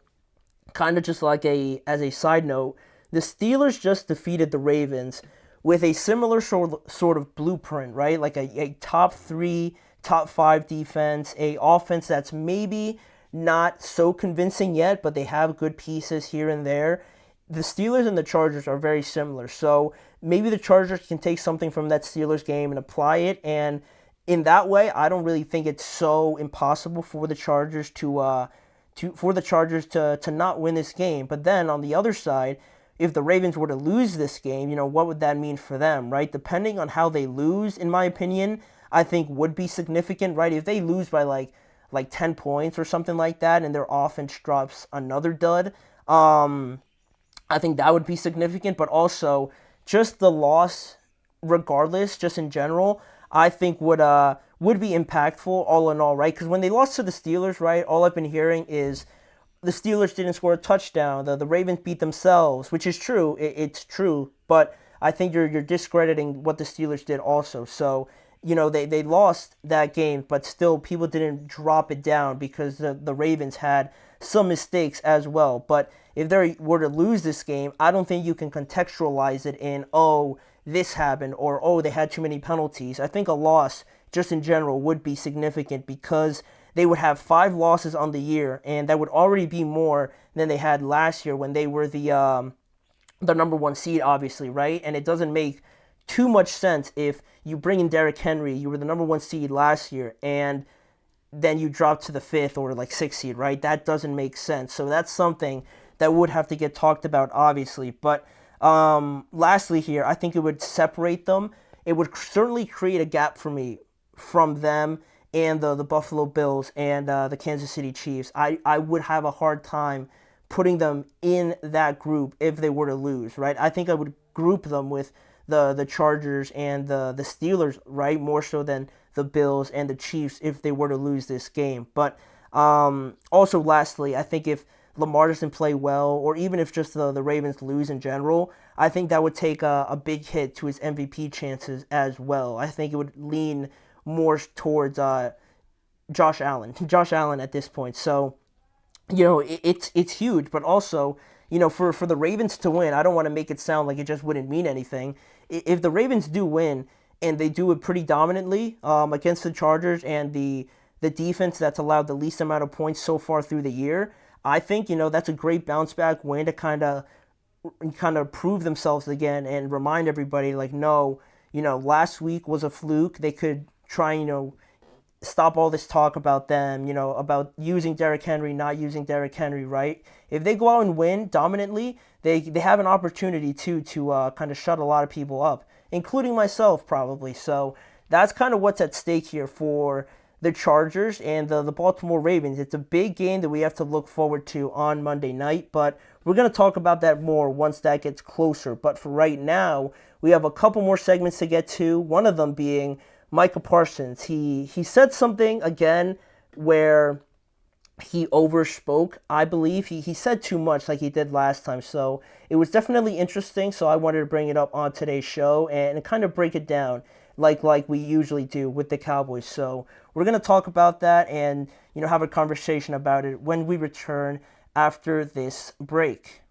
kind of just like as a side note, the Steelers just defeated the Ravens with a similar sort of blueprint, right? Like a top 3, top 5 defense, a offense that's maybe not so convincing yet, but they have good pieces here and there. The Steelers and the Chargers are very similar, so maybe the Chargers can take something from that Steelers game and apply it, and in that way, I don't really think it's so impossible for the Chargers to not win this game. But then on the other side, if the Ravens were to lose this game, what would that mean for them, right? Depending on how they lose, in my opinion, I think would be significant, right? If they lose by like 10 points or something like that, and their offense drops another dud, I think that would be significant, but also just the loss, regardless, just in general, I think would be impactful all in all, right? Because when they lost to the Steelers, right, all I've been hearing is the Steelers didn't score a touchdown, the Ravens beat themselves, which is true, it's true, but I think you're discrediting what the Steelers did also. So, they lost that game, but still people didn't drop it down because the Ravens had some mistakes as well. But if they were to lose this game, I don't think you can contextualize it in, oh, this happened, or, oh, they had too many penalties. I think a loss, just in general, would be significant because they would have 5 losses on the year, and that would already be more than they had last year when they were the number 1 seed, obviously, right? And it doesn't make too much sense if you bring in Derrick Henry, you were the number 1 seed last year, and then you drop to the 5th or 6th seed, right? That doesn't make sense. So that's something that would have to get talked about, obviously. But lastly here, I think it would separate them. It would certainly create a gap for me from them and the Buffalo Bills and the Kansas City Chiefs. I would have a hard time putting them in that group if they were to lose, right? I think I would group them with the Chargers and the Steelers, right? More so than the Bills and the Chiefs if they were to lose this game. But also lastly, I think if Lamar doesn't play well, or even if just the Ravens lose in general, I think that would take a big hit to his MVP chances as well. I think it would lean more towards Josh Allen at this point. So, it's huge, but also, for the Ravens to win, I don't want to make it sound like it just wouldn't mean anything. If the Ravens do win, and they do it pretty dominantly against the Chargers and the defense that's allowed the least amount of points so far through the year, I think, that's a great bounce back win to kind of prove themselves again and remind everybody, no, last week was a fluke. They could try, stop all this talk about them, about using Derrick Henry, not using Derrick Henry, right? If they go out and win dominantly, they have an opportunity to kind of shut a lot of people up, including myself probably. So that's kind of what's at stake here for the Chargers and the Baltimore Ravens. It's a big game that we have to look forward to on Monday night, but we're going to talk about that more once that gets closer. But for right now, we have a couple more segments to get to, one of them being Micah Parsons. He said something again where he overspoke, I believe. He said too much like he did last time, so it was definitely interesting, so I wanted to bring it up on today's show and kind of break it down like we usually do with the Cowboys. So we're going to talk about that and have a conversation about it when we return after this break.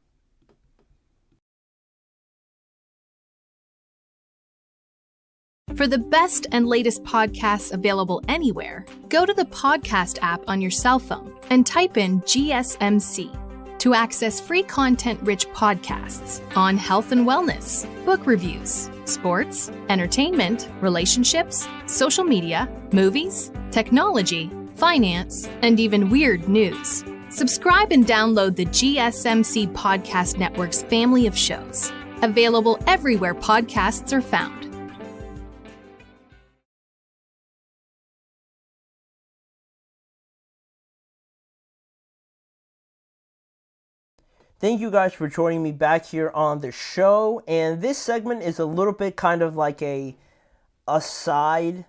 For the best and latest podcasts available anywhere, go to the podcast app on your cell phone and type in GSMC. to access free content-rich podcasts on health and wellness, book reviews, sports, entertainment, relationships, social media, movies, technology, finance, and even weird news. Subscribe and download the GSMC Podcast Network's family of shows, available everywhere podcasts are found. Thank you guys for joining me back here on the show, and this segment is a little bit kind of like a side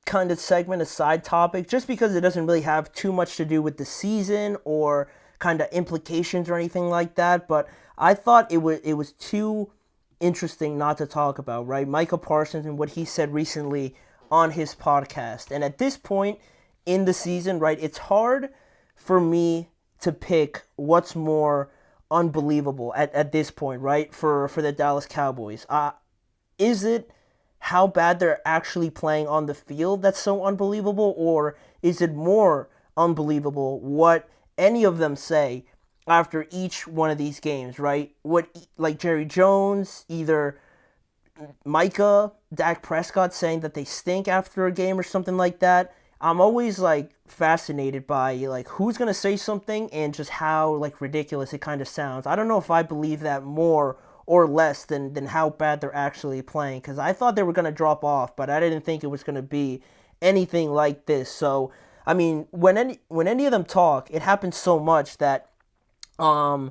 kind of segment, a side topic, just because it doesn't really have too much to do with the season or kind of implications or anything like that, but I thought it was too interesting not to talk about, right? Micah Parsons and what he said recently on his podcast. And at this point in the season, right, it's hard for me to pick what's more unbelievable at this point, right, for the Dallas Cowboys. Is it how bad they're actually playing on the field that's so unbelievable, or is it more unbelievable what any of them say after each one of these games, right? What, like Jerry Jones, either Micah, Dak Prescott saying that they stink after a game or something like that. I'm always like fascinated by like who's gonna say something and just how like ridiculous it kind of sounds. I don't know if I believe that more or less than how bad they're actually playing, because I thought they were gonna drop off, but I didn't think it was gonna be anything like this. So I mean, when any of them talk, it happens so much that I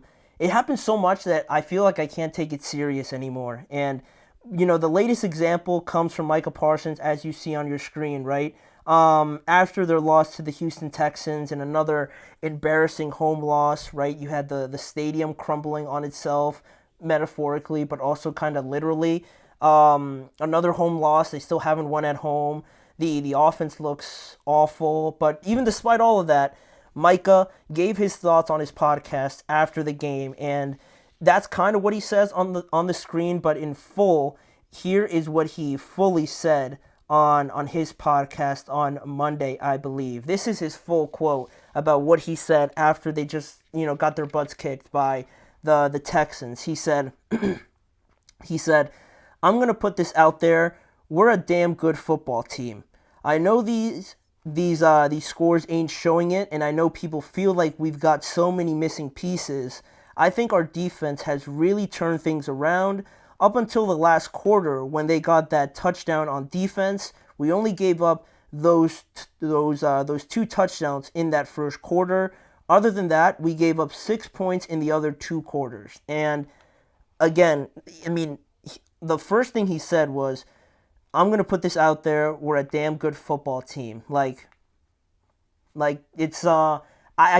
feel like I can't take it serious anymore. And you know, the latest example comes from Micah Parsons, as you see on your screen, right? After their loss to the Houston Texans and another embarrassing home loss, right? You had the stadium crumbling on itself, metaphorically, but also kind of literally. Another home loss. They still haven't won at home. The offense looks awful. But even despite all of that, Micah gave his thoughts on his podcast after the game, and that's kind of what he says on the screen, but in full, here is what he fully said on his podcast on Monday, I believe. This is his full quote about what he said after they just, got their butts kicked by the Texans. He said, I'm going to put this out there. We're a damn good football team. I know these scores ain't showing it, and I know people feel like we've got so many missing pieces. I think our defense has really turned things around. Up until the last quarter, when they got that touchdown on defense, we only gave up those two touchdowns in that first quarter. Other than that, we gave up 6 points in the other two quarters. And again, I mean, the first thing he said was, I'm going to put this out there. We're a damn good football team. Like it's, I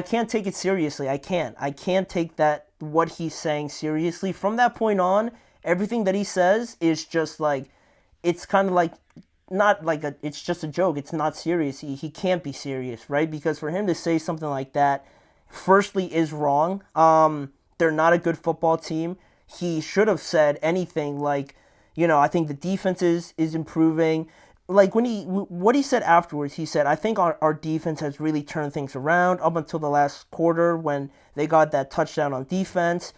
can't take it seriously. I can't take that, what he's saying seriously. From that point on, everything that he says is just like, it's kind of like, not like it's just a joke. It's not serious. He can't be serious, right? Because for him to say something like that, firstly, is wrong. They're not a good football team. He should have said anything like, I think the defense is improving. Like what he said afterwards, he said, I think our defense has really turned things around up until the last quarter when they got that touchdown on defense.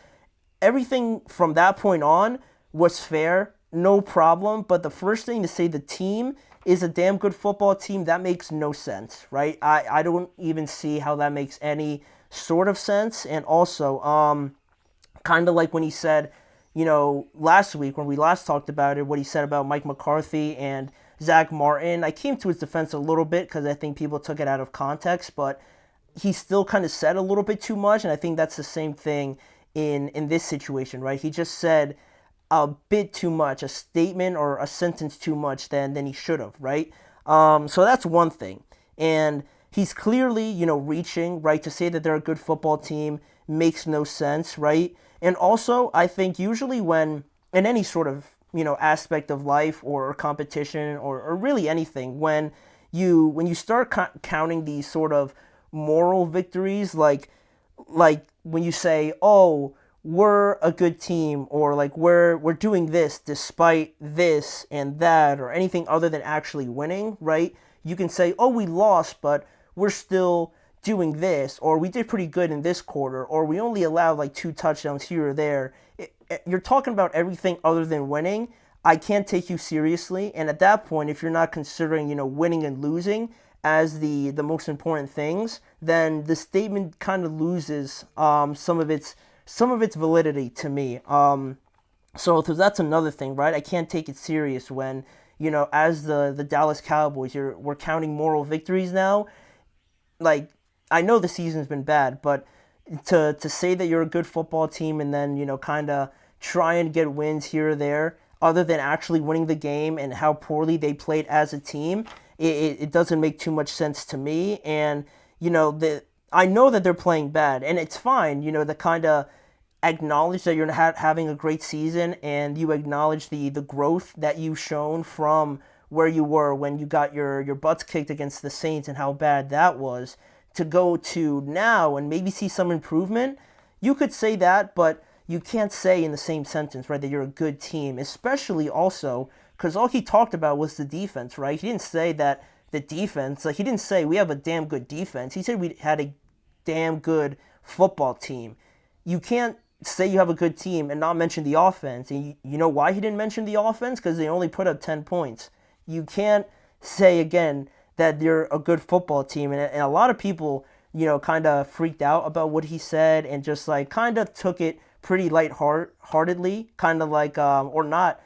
Everything from that point on was fair, no problem. But the first thing to say the team is a damn good football team, that makes no sense, right? I don't even see how that makes any sort of sense. And also, kind of like when he said, last week when we last talked about it, what he said about Mike McCarthy and Zach Martin. I came to his defense a little bit because I think people took it out of context, but he still kind of said a little bit too much, and I think that's the same thing in this situation, right? He just said a bit too much, a statement or a sentence too much than he should have, right? So that's one thing. And he's clearly, reaching, right? To say that they're a good football team makes no sense, right? And also, I think usually when, in any sort of, aspect of life or competition or really anything, when you start counting these sort of moral victories, like when you say, oh, we're a good team, or like we're doing this despite this and that, or anything other than actually winning, right? You can say, oh, we lost, but we're still doing this, or we did pretty good in this quarter, or we only allowed like 2 touchdowns here or there. You're talking about everything other than winning. I can't take you seriously. And at that point, if you're not considering, winning and losing as the most important things, then the statement kind of loses some of its validity to me. So that's another thing, right? I can't take it serious when, as the Dallas Cowboys, we're counting moral victories now. Like, I know the season's been bad, but to say that you're a good football team and then, kind of try and get wins here or there, other than actually winning the game and how poorly they played as a team, it doesn't make too much sense to me. And, I know that they're playing bad, and it's fine, to kind of acknowledge that you're not having a great season, and you acknowledge the growth that you've shown from where you were when you got your butts kicked against the Saints and how bad that was, to go to now and maybe see some improvement. You could say that, but you can't say in the same sentence, right, that you're a good team, especially also because all he talked about was the defense, right? He didn't say that the defense, he didn't say we have a damn good defense. He said we had a damn good football team. You can't say you have a good team and not mention the offense. And you know why he didn't mention the offense? Because they only put up 10 points. You can't say, again, that you're a good football team. And a lot of people, kind of freaked out about what he said and just, kind of took it pretty lightheartedly, kind of like, or not,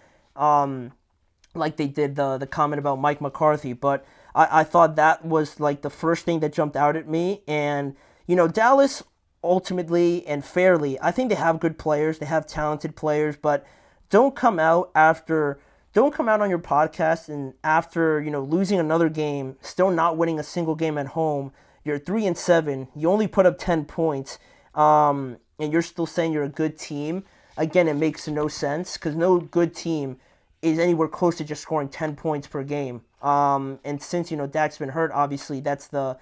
like they did the comment about Mike McCarthy. But I thought that was, the first thing that jumped out at me. And, Dallas, ultimately and fairly, I think they have good players. They have talented players. But don't come out on your podcast and after, losing another game, still not winning a single game at home. You're 3-7. You only put up 10 points. And you're still saying you're a good team. Again, it makes no sense because no good team is anywhere close to just scoring 10 points per game. And since, Dak's been hurt, obviously that's the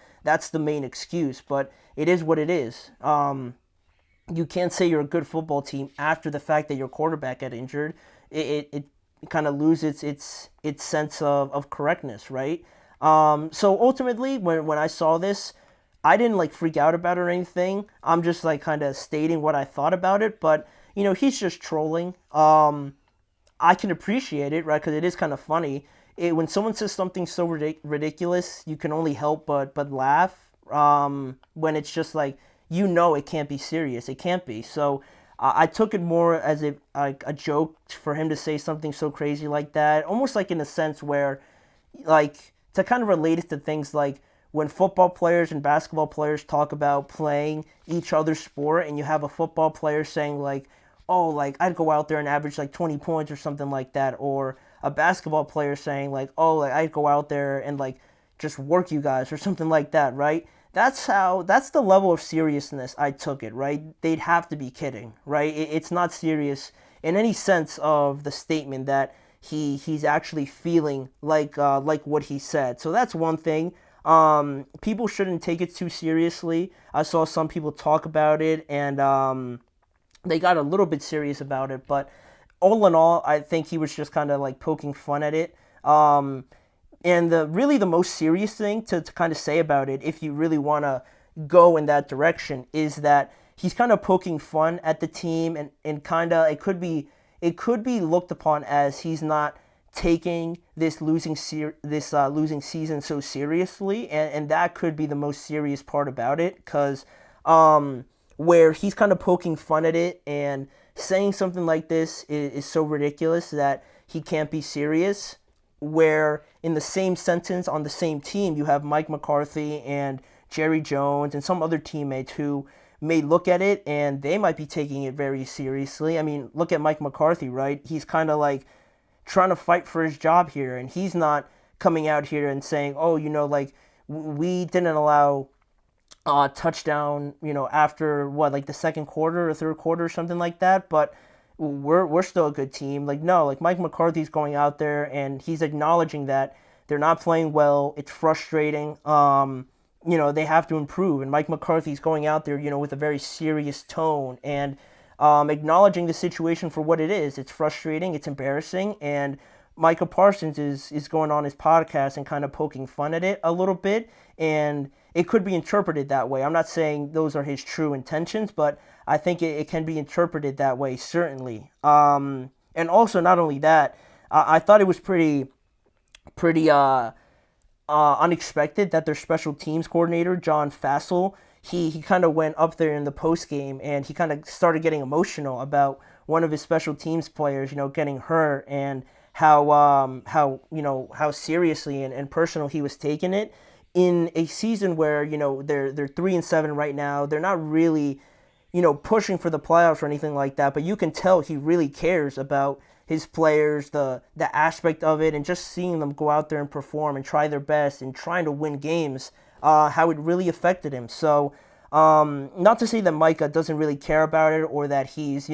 main excuse, but it is what it is. You can't say you're a good football team after the fact that your quarterback got injured. It kind of loses its sense of correctness, right? So ultimately, when I saw this, I didn't freak out about it or anything. I'm just kind of stating what I thought about it, but he's just trolling. I can appreciate it, right? Because it is kind of funny. When someone says something so ridiculous, you can only help but laugh. When it's just it can't be serious. It can't be. So I took it more as a joke for him to say something so crazy like that. Almost in a sense where, to kind of relate it to things like when football players and basketball players talk about playing each other's sport, and you have a football player saying I'd go out there and average 20 points or something like that, or a basketball player saying I'd go out there and just work you guys or something like that, right? That's the level of seriousness I took it, right? They'd have to be kidding, right? It's not serious in any sense of the statement that he's actually feeling like what he said. So that's one thing. People shouldn't take it too seriously. I saw some people talk about it and they got a little bit serious about it, but all in all, I think he was just kind of poking fun at it. And the most serious thing to kind of say about it, if you really want to go in that direction, is that he's kind of poking fun at the team, and kind of it could be looked upon as he's not taking this losing season so seriously, and that could be the most serious part about it, because where he's kind of poking fun at it and saying something like this is so ridiculous that he can't be serious, where in the same sentence on the same team you have Mike McCarthy and Jerry Jones and some other teammates who may look at it and they might be taking it very seriously. I mean, look at Mike McCarthy, right? He's kind of trying to fight for his job here, and he's not coming out here and saying, we didn't allow touchdown, after the second quarter or third quarter or something like that, but we're still a good team. No, Mike McCarthy's going out there and he's acknowledging that they're not playing well. It's frustrating. They have to improve, and Mike McCarthy's going out there, with a very serious tone and acknowledging the situation for what it is. It's frustrating, it's embarrassing, and Micah Parsons is going on his podcast and kind of poking fun at it a little bit, and it could be interpreted that way. I'm not saying those are his true intentions, but I think it can be interpreted that way, certainly. And also, not only that, I thought it was pretty unexpected that their special teams coordinator, John Fassel, he kind of went up there in the post game and he kind of started getting emotional about one of his special teams players, getting hurt, and how seriously and personal he was taking it in a season where they're 3-7 right now. They're not really pushing for the playoffs or anything like that, but you can tell he really cares about his players, the aspect of it, and just seeing them go out there and perform and try their best and trying to win games, how it really affected him. So not to say that Micah doesn't really care about it or that he's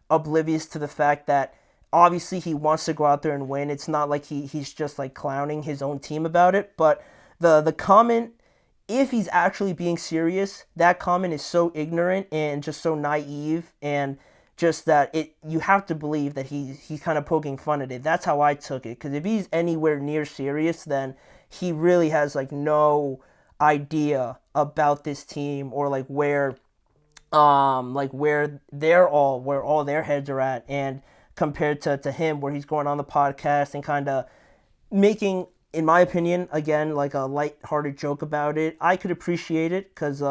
oblivious to the fact that obviously he wants to go out there and win. It's not like he's just like clowning his own team about it, but the comment, if he's actually being serious, that comment is so ignorant and just so naive, and just that you have to believe that he's kind of poking fun at it. That's how I took it, because if he's anywhere near serious, then he really has like no idea about this team or where all their heads are at, and compared to him, where he's going on the podcast and kind of making, in my opinion, again, like a light-hearted joke about it. I could appreciate it because,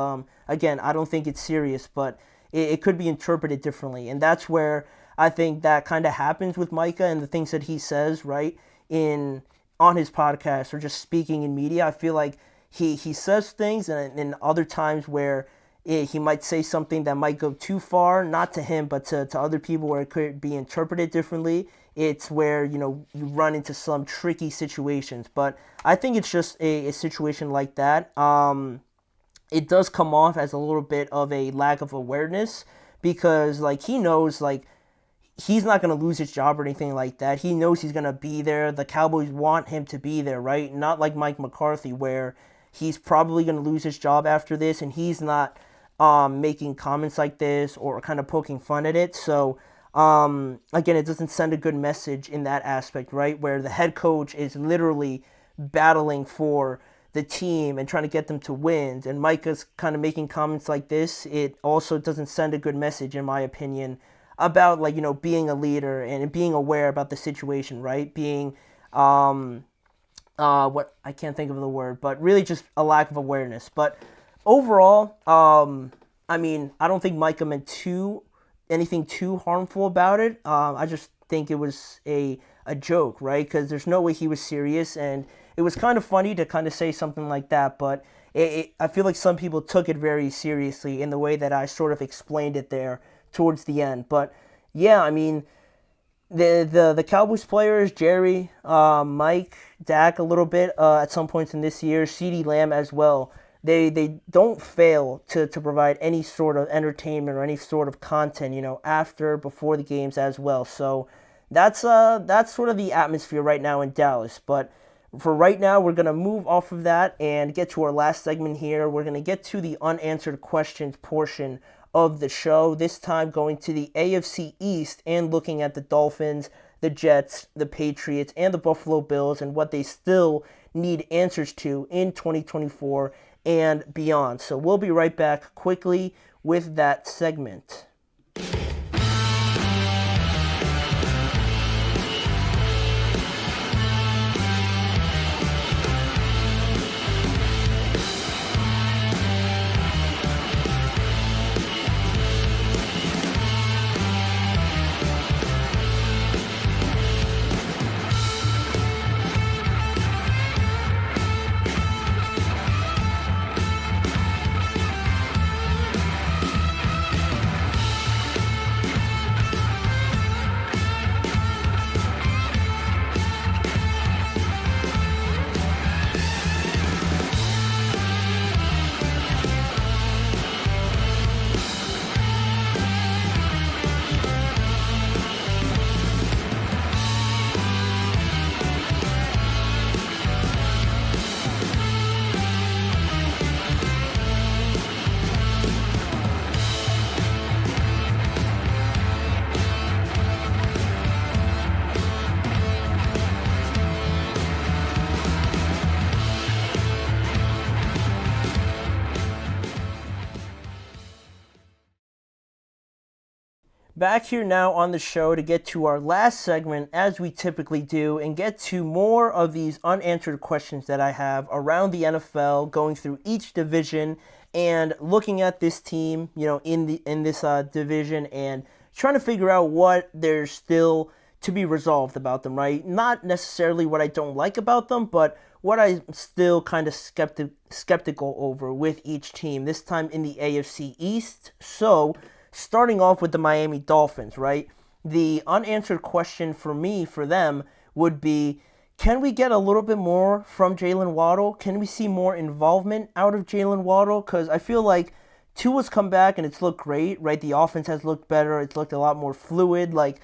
again, I don't think it's serious, but it could be interpreted differently. And that's where I think that kind of happens with Micah and the things that he says, right, on his podcast or just speaking in media. I feel like he says things, and in other times where he might say something that might go too far, not to him, but to other people, where it could be interpreted differently. It's where, you run into some tricky situations. But I think it's just a situation like that. It does come off as a little bit of a lack of awareness, because, he knows, he's not going to lose his job or anything like that. He knows he's going to be there. The Cowboys want him to be there, right? Not like Mike McCarthy, where he's probably going to lose his job after this, and he's not making comments like this or kind of poking fun at it. So, again, it doesn't send a good message in that aspect, right? Where the head coach is literally battling for the team and trying to get them to wins, and Micah's kind of making comments like this. It also doesn't send a good message, in my opinion, about being a leader and being aware about the situation, right? Being what I can't think of the word, but really just a lack of awareness. But overall, I don't think Micah meant anything too harmful about it. I just think it was a joke, right? Because there's no way he was serious, and it was kind of funny to kind of say something like that, but I feel like some people took it very seriously in the way that I sort of explained it there towards the end. But yeah, the Cowboys players, Jerry, Mike, Dak a little bit at some points in this year, CeeDee Lamb as well, they don't fail to provide any sort of entertainment or any sort of content, after, before the games as well. So that's sort of the atmosphere right now in Dallas. But for right now, we're going to move off of that and get to our last segment here. We're going to get to the unanswered questions portion of the show, this time going to the AFC East and looking at the Dolphins, the Jets, the Patriots, and the Buffalo Bills, and what they still need answers to in 2024 and beyond. So we'll be right back quickly with that segment. Back here now on the show to get to our last segment, as we typically do, and get to more of these unanswered questions that I have around the NFL, going through each division and looking at this team, in this division, and trying to figure out what there's still to be resolved about them, right? Not necessarily what I don't like about them, but what I'm still kind of skeptical over with each team, this time in the AFC East. So, starting off with the Miami Dolphins, right? The unanswered question for me, for them, would be, can we get a little bit more from Jalen Waddle? Can we see more involvement out of Jalen Waddle? Because I feel like Tua's come back and it's looked great, right? The offense has looked better. It's looked a lot more fluid. Like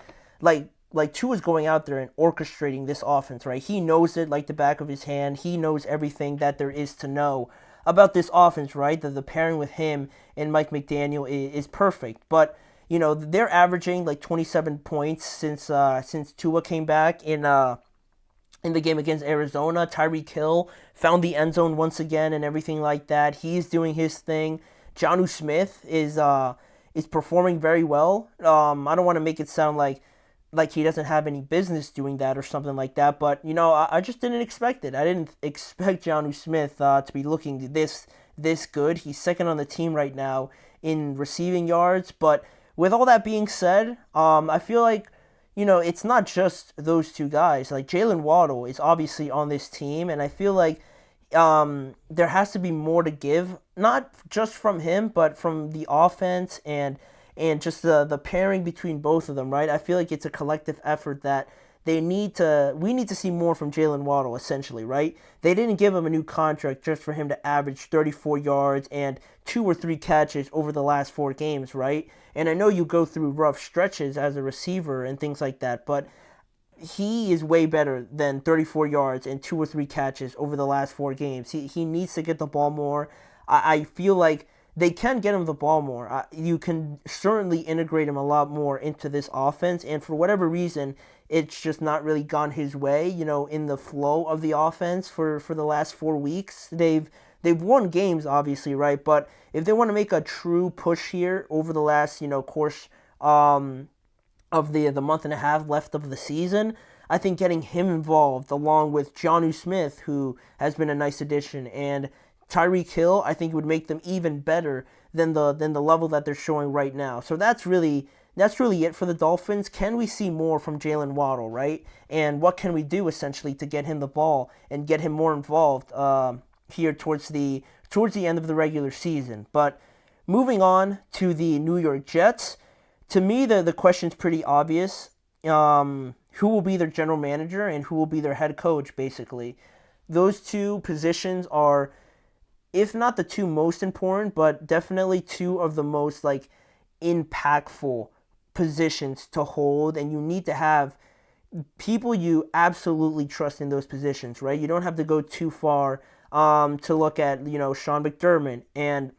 Tua's going out there and orchestrating this offense, right? He knows it like the back of his hand. He knows everything that there is to know about this offense, right? The pairing with him and Mike McDaniel is perfect. But, they're averaging like 27 points since Tua came back in the game against Arizona. Tyreek Hill found the end zone once again and everything like that. He's doing his thing. Jonnu Smith is performing very well. I don't want to make it sound like he doesn't have any business doing that or something like that, but I just didn't expect it. I didn't expect Jonnu Smith to be looking this good. He's second on the team right now in receiving yards, but with all that being said, I feel like it's not just those two guys. Like, Jalen Waddle is obviously on this team, and I feel like there has to be more to give, not just from him, but from the offense and just the pairing between both of them, right? I feel like it's a collective effort that we need to see more from Jalen Waddle, essentially, right? They didn't give him a new contract just for him to average 34 yards and 2 or 3 catches over the last 4 games, right? And I know you go through rough stretches as a receiver and things like that, but he is way better than 34 yards and 2 or 3 catches over the last 4 games. He needs to get the ball more. I feel like they can get him the ball more. You can certainly integrate him a lot more into this offense, and for whatever reason, it's just not really gone his way, in the flow of the offense for the last 4 weeks. They've won games, obviously, right? But if they want to make a true push here over the last, course of the month and a half left of the season, I think getting him involved, along with Jonnu Smith, who has been a nice addition, and Tyreek Hill, I think would make them even better than the level that they're showing right now. So that's really it for the Dolphins. Can we see more from Jalen Waddle, right? And what can we do essentially to get him the ball and get him more involved here towards the end of the regular season? But moving on to the New York Jets, to me the question's pretty obvious. Who will be their general manager and who will be their head coach, basically? Those two positions are, if not the two most important, but definitely two of the most impactful positions to hold, and you need to have people you absolutely trust in those positions, right? You don't have to go too far to look at Sean McDermott and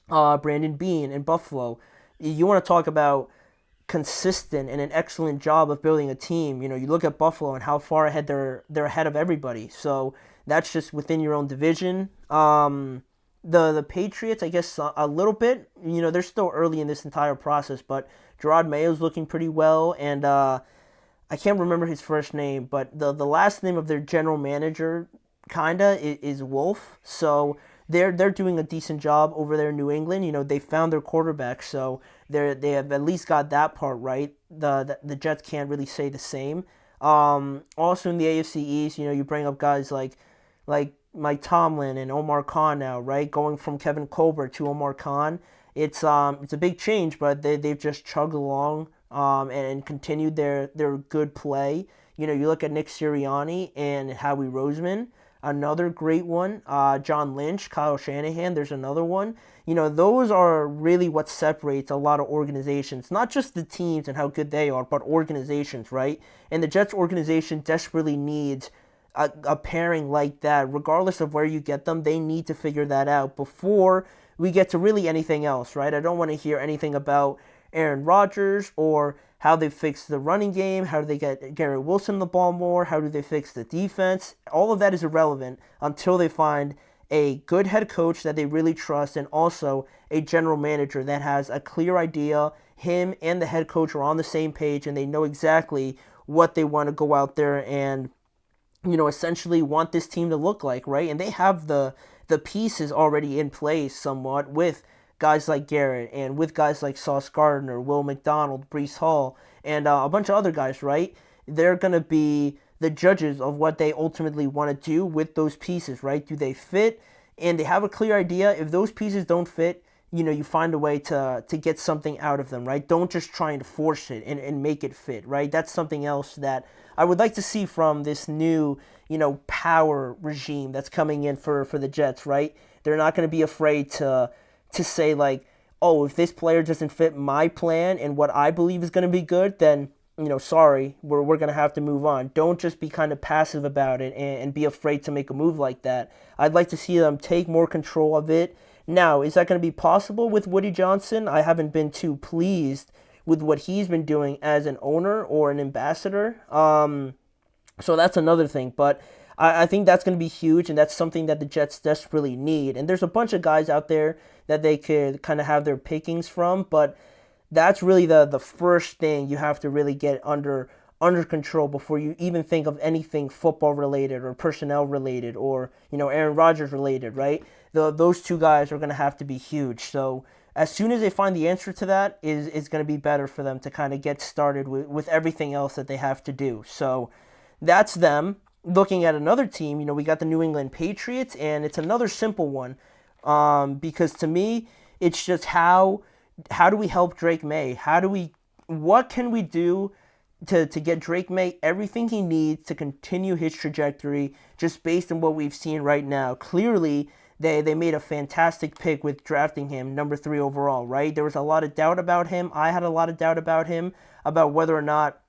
Brandon Beane in Buffalo. You want to talk about consistent and an excellent job of building a team. You look at Buffalo and how far ahead they're ahead of everybody. So that's just within your own division. The Patriots, I guess, a little bit. They're still early in this entire process, but Gerard Mayo's looking pretty well, and I can't remember his first name, but the last name of their general manager kinda is Wolf. So they're doing a decent job over there in New England. They found their quarterback, so they have at least got that part right. The Jets can't really say the same. Also in the AFC East, you bring up guys like Mike Tomlin and Omar Khan now, right? Going from Kevin Colbert to Omar Khan. It's a big change, but they've just chugged along and continued their good play. You look at Nick Sirianni and Howie Roseman, another great one. John Lynch, Kyle Shanahan, there's another one. Those are really what separates a lot of organizations, not just the teams and how good they are, but organizations, right? And the Jets organization desperately needs a pairing like that. Regardless of where you get them, they need to figure that out before we get to really anything else, right? I don't want to hear anything about Aaron Rodgers or how they fix the running game, how do they get Garrett Wilson the ball more, how do they fix the defense. All of that is irrelevant until they find a good head coach that they really trust, and also a general manager that has a clear idea him and the head coach are on the same page and they know exactly what they want to go out there and, essentially want this team to look like, right? And they have the pieces already in place somewhat with guys like Garrett and with guys like Sauce Gardner, Will McDonald, Breece Hall, and a bunch of other guys, right? They're going to be the judges of what they ultimately want to do with those pieces, right? Do they fit? And they have a clear idea. If those pieces don't fit, you find a way to get something out of them, right? Don't just try and force it and make it fit, right? That's something else that I would like to see from this new, power regime that's coming in for the Jets, right? They're not going to be afraid to say like, oh, if this player doesn't fit my plan and what I believe is going to be good, then, sorry, we're going to have to move on. Don't just be kind of passive about it and be afraid to make a move like that. I'd like to see them take more control of it. Now, is that going to be possible with Woody Johnson? I haven't been too pleased with what he's been doing as an owner or an ambassador. So that's another thing. But I think that's going to be huge, and that's something that the Jets desperately need. And there's a bunch of guys out there that they could kind of have their pickings from, but that's really the first thing you have to really get under control before you even think of anything football related or personnel related or, Aaron Rodgers related, right? Those two guys are going to have to be huge. So as soon as they find the answer to that, is going to be better for them to kind of get started with everything else that they have to do. So that's them. Looking at another team, we got the New England Patriots, and it's another simple one because to me, it's just how do we help Drake May? What can we do to get Drake May everything he needs to continue his trajectory just based on what we've seen right now? Clearly, they made a fantastic pick with drafting him number 3 overall, right? There was a lot of doubt about him. I had a lot of doubt about him, about whether or not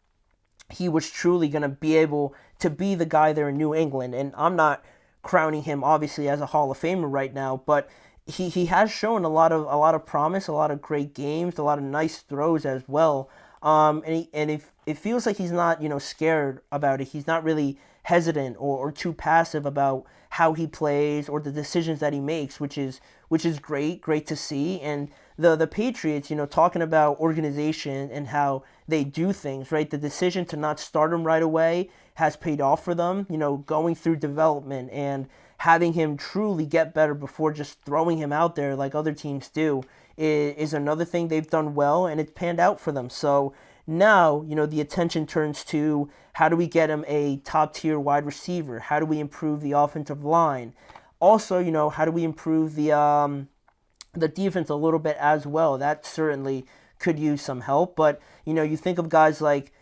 he was truly going to be able to be the guy there in New England. And I'm not crowning him, obviously, as a Hall of Famer right now, but he has shown a lot of promise, a lot of great games, a lot of nice throws as well. And it feels like he's not, scared about it. He's not really hesitant or too passive about how he plays or the decisions that he makes, which is great to see. And the Patriots, talking about organization and how they do things, right? The decision to not start him right away has paid off for them, going through development and having him truly get better before just throwing him out there like other teams do is another thing they've done well, and it's panned out for them. So now, the attention turns to how do we get him a top-tier wide receiver? How do we improve the offensive line? Also, how do we improve the defense a little bit as well? That certainly could use some help. But, you think of guys like,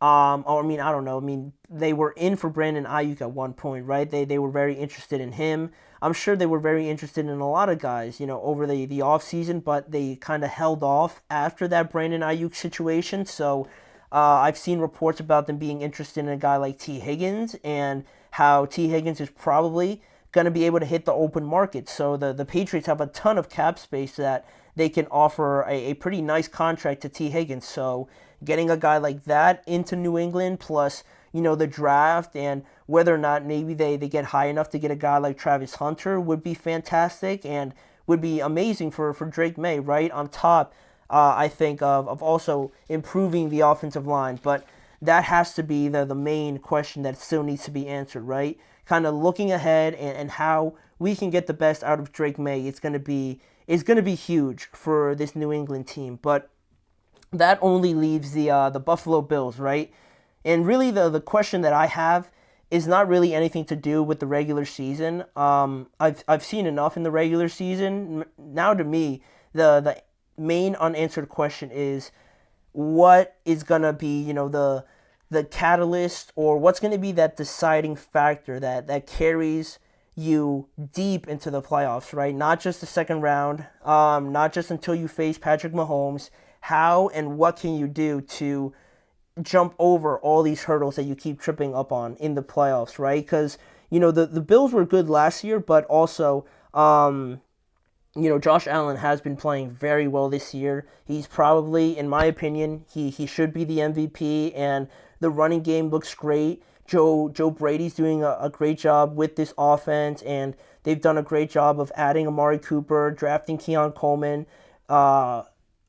I don't know. They were in for Brandon Ayuk at one point, right? They were very interested in him. I'm sure they were very interested in a lot of guys, over the offseason, but they kind of held off after that Brandon Ayuk situation. So I've seen reports about them being interested in a guy like T. Higgins and how T. Higgins is probably going to be able to hit the open market. So the Patriots have a ton of cap space that they can offer a pretty nice contract to T. Higgins. So getting a guy like that into New England, plus, the draft and whether or not maybe they get high enough to get a guy like Travis Hunter would be fantastic and would be amazing for Drake May, right? On top, I think, of also improving the offensive line. But that has to be the main question that still needs to be answered, right? Kind of looking ahead and how we can get the best out of Drake May. It's going to be huge for this New England team. But that only leaves the Buffalo Bills, right? And really the question that I have is not really anything to do with the regular season. I've seen enough in the regular season. Now to me, the main unanswered question is what is going to be, the catalyst, or what's going to be that deciding factor that carries you deep into the playoffs, right? Not just the second round, not just until you face Patrick Mahomes. How and what can you do to jump over all these hurdles that you keep tripping up on in the playoffs, right? Because, the Bills were good last year, but also, Josh Allen has been playing very well this year. He's probably, in my opinion, he should be the MVP, and the running game looks great. Joe Brady's doing a great job with this offense, and they've done a great job of adding Amari Cooper, drafting Keon Coleman,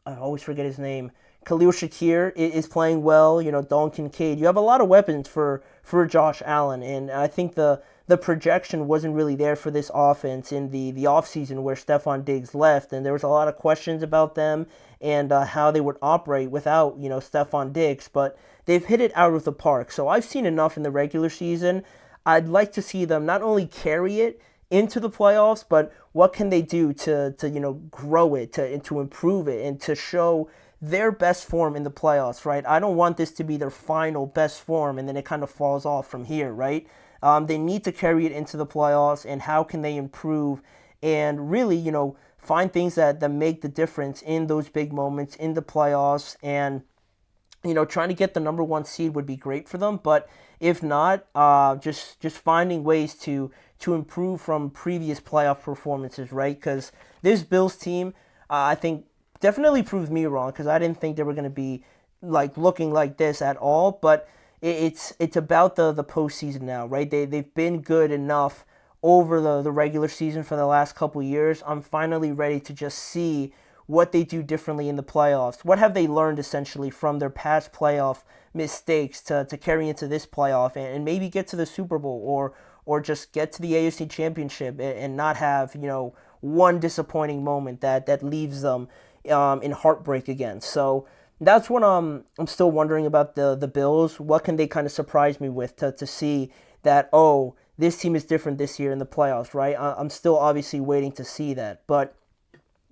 I always forget his name. Khalil Shakir is playing well. Dalton Kincaid. You have a lot of weapons for Josh Allen, and I think the projection wasn't really there for this offense in the offseason where Stephon Diggs left, and there was a lot of questions about them and how they would operate without, Stephon Diggs, but they've hit it out of the park. So I've seen enough in the regular season. I'd like to see them not only carry it into the playoffs, but what can they do to grow it, to improve it, and to show their best form in the playoffs, right? I don't want this to be their final best form and then it kind of falls off from here, right? They need to carry it into the playoffs, and how can they improve and really, find things that make the difference in those big moments in the playoffs. And, trying to get the number 1 seed would be great for them. But if not, just finding ways to improve from previous playoff performances, right? Because this Bills team, I think, definitely proved me wrong, because I didn't think they were going to be looking like this at all. But it's about the postseason now, right? They've been good enough over the regular season for the last couple years. I'm finally ready to just see what they do differently in the playoffs. What have they learned essentially from their past playoff mistakes to carry into this playoff and maybe get to the Super Bowl or just get to the AFC Championship and not have one disappointing moment that leaves them in heartbreak again. So that's what I'm still wondering about the Bills. What can they kind of surprise me with to see that, oh, this team is different this year in the playoffs, right? I'm still obviously waiting to see that. But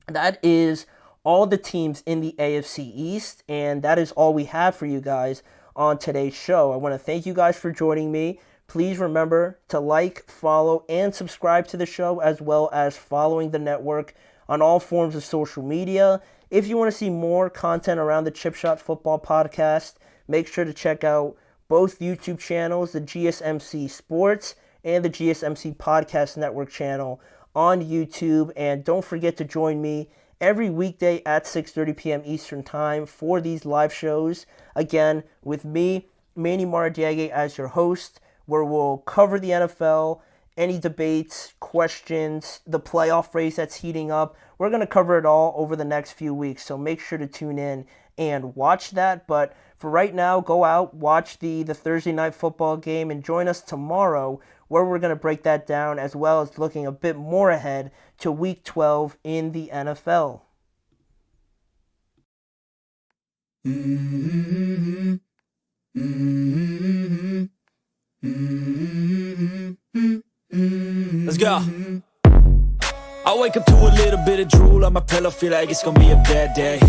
that is all the teams in the AFC East, and that is all we have for you guys on today's show. I want to thank you guys for joining me. Please remember to like, follow, and subscribe to the show, as well as following the network on all forms of social media. If you want to see more content around the Chip Shot Football Podcast, make sure to check out both YouTube channels, the GSMC Sports and the GSMC Podcast Network channel on YouTube. And don't forget to join me every weekday at 6:30 p.m. Eastern Time for these live shows. Again, with me, Manny Maradiaga, as your host, where we'll cover the NFL, any debates, questions, the playoff race that's heating up. We're going to cover it all over the next few weeks, so make sure to tune in and watch that. But for right now, go out, watch the Thursday night football game, and join us tomorrow, where we're going to break that down, as well as looking a bit more ahead to Week 12 in the NFL. Let's go. I wake up to a little bit of drool on my pillow, feel like it's gonna be a bad day.